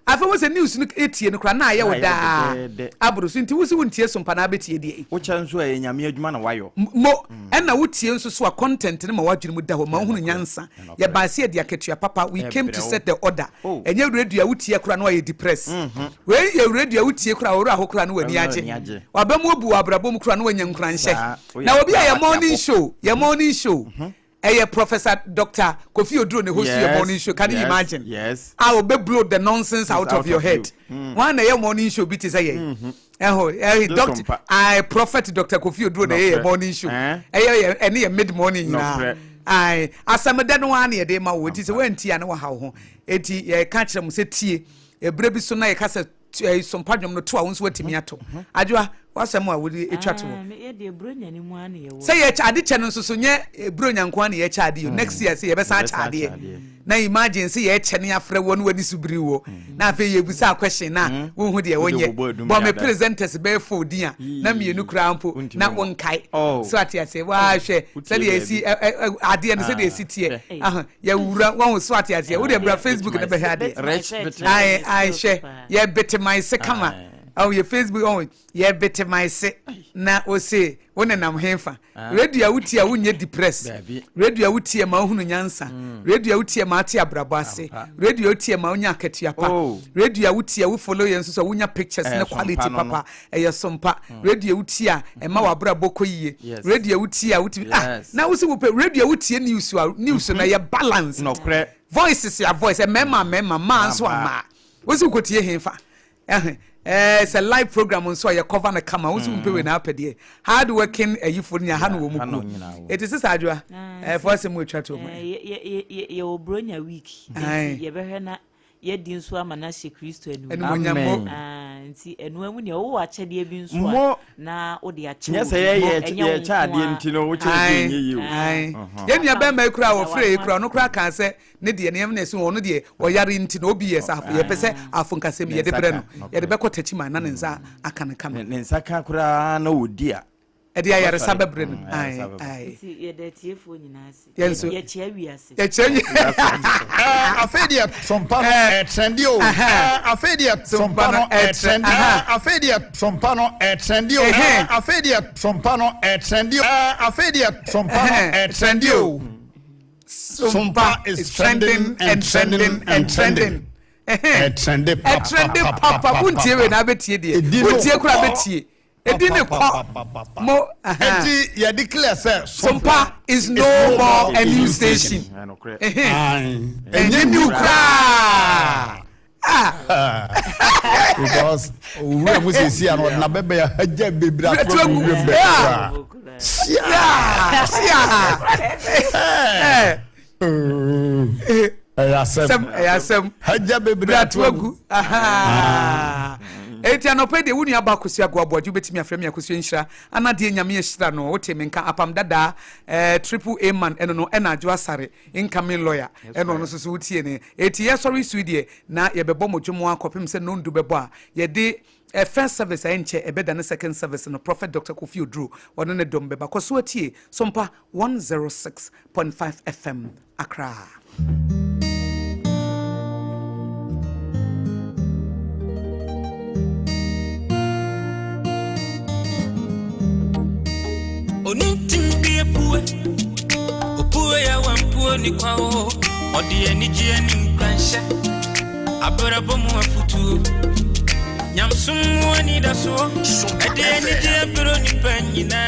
afa was a news no etie no kra na ye woda abro so nti wo si wontie Sompa na betie die wo chanso e nyame adwuma na wayo mo na wotie nso so a content ne ma wadwene mu da ho ma hunu nyansa ye ba se dia ketua papa we came to set the order enye radio wotie kra na wa ye depress we ye radio wotie kra wo ra ho kra na wani age waba mu obu abrabo mu kra na wanya nkra nhye na obi a ye morning show Professor Dr. Kofi Oduro ne host your morning show. Can you imagine? Yes. I will blow the nonsense out of your head. One your morning show bit is a Doctor Prophet Dr. Kofi Oduro ne morning show. Any mid morning na. Asameda no one ye ma wo ti se wenti ana wa ha ho. Eti ye ka kire mu se tie ebre bi so na ye ka se Sompa dwom no to a won so watimi ato. Adwa wasem a wodi etwato ye de bronya ni mu ane ye wo say ye chaade che no so nye bronya nko ane ye chaade yo next year say ye besa chaade na imagine say ye che ne afre won wani subiri wo na afi ye busa question na wo hu de wonye bo me presenters be for dia na mienu kra ampo na won kai so atia say wa hwe say ye si ade ne say de si tie ye wura won so atia say wo de bra Facebook na be ade ai hwe ye BITMISE kama your Facebook on ye BITMISE na o say wona nam henfa radio wuti a wunye depress radio wuti ma hunu nyansa radio wuti ma ati abrabo ase radio wuti ma unya akatua pa radio wuti a wo follow yenso so wunya pictures na quality papa e Sompa radio wuti a e ma wabrabo koyie radio wuti a wuti na wo se wo radio wuti news na ye balance voices ya voice e mema man so ama wo se ko tie henfa it's a live program on so you cover na kama wo so mpe na apede hard working ayifo nya ha no wo mu it is adwa for some we try to ye obronya week ye be hwe na ye di nso amana hye Kristo enu nti enu amu ne wo akyede bi nso na wo de akye wo ye cha de nti no wo che de yi ye nua ba ma kura wo frɛ kura no kura kan sɛ ne de ne na esi wo no de wo yare nti no obi yes afo ye pese afo nkasem ye de brɛ no ye de bɛkɔ tachi na ne nsa aka ne kama ne nsa ka kura na wodi a edi ayare sa bebre no ai ye de tiefo nyina ase ye chia wiase ye chia afedia sompa no trendy o afedia sompa no trendy afedia sompa no trendy o afedia sompa no trendy afedia sompa no trendy o sompa is trending and trending and trending trendy papa buntie we na betie de buntie kura betie edine kwa mo enti ya declare say Sompa is no more a news station new cry because we must see and na bebe ya haja bebra Ayasem haja bebra twagu eti anopede wuni aba AKOSUA go aboagye betimi afrɛ me AKOSUA nhyira anade nyame yɛhyira no wote me nka apam dada AAA man eno no ena ADWOA ASARE incoming lawyer eno no so wotie ne eti ye sorry suidie na ye bebɔ modwomo akɔpem sɛ no ndu bɛbɔ a ye de first service enche ebeda ne second service no Prophet Dr. Kofi Oduro wono ne dom beba AKOSUA tie SOMPA 106.5 FM Accra. Onitim be a poor, Opua ya wampu ni kwao, Odi eniji eni mkansha, Abura bomu wa futu, Nyamsumu wani daso, Edi eniji aburo ni penyina,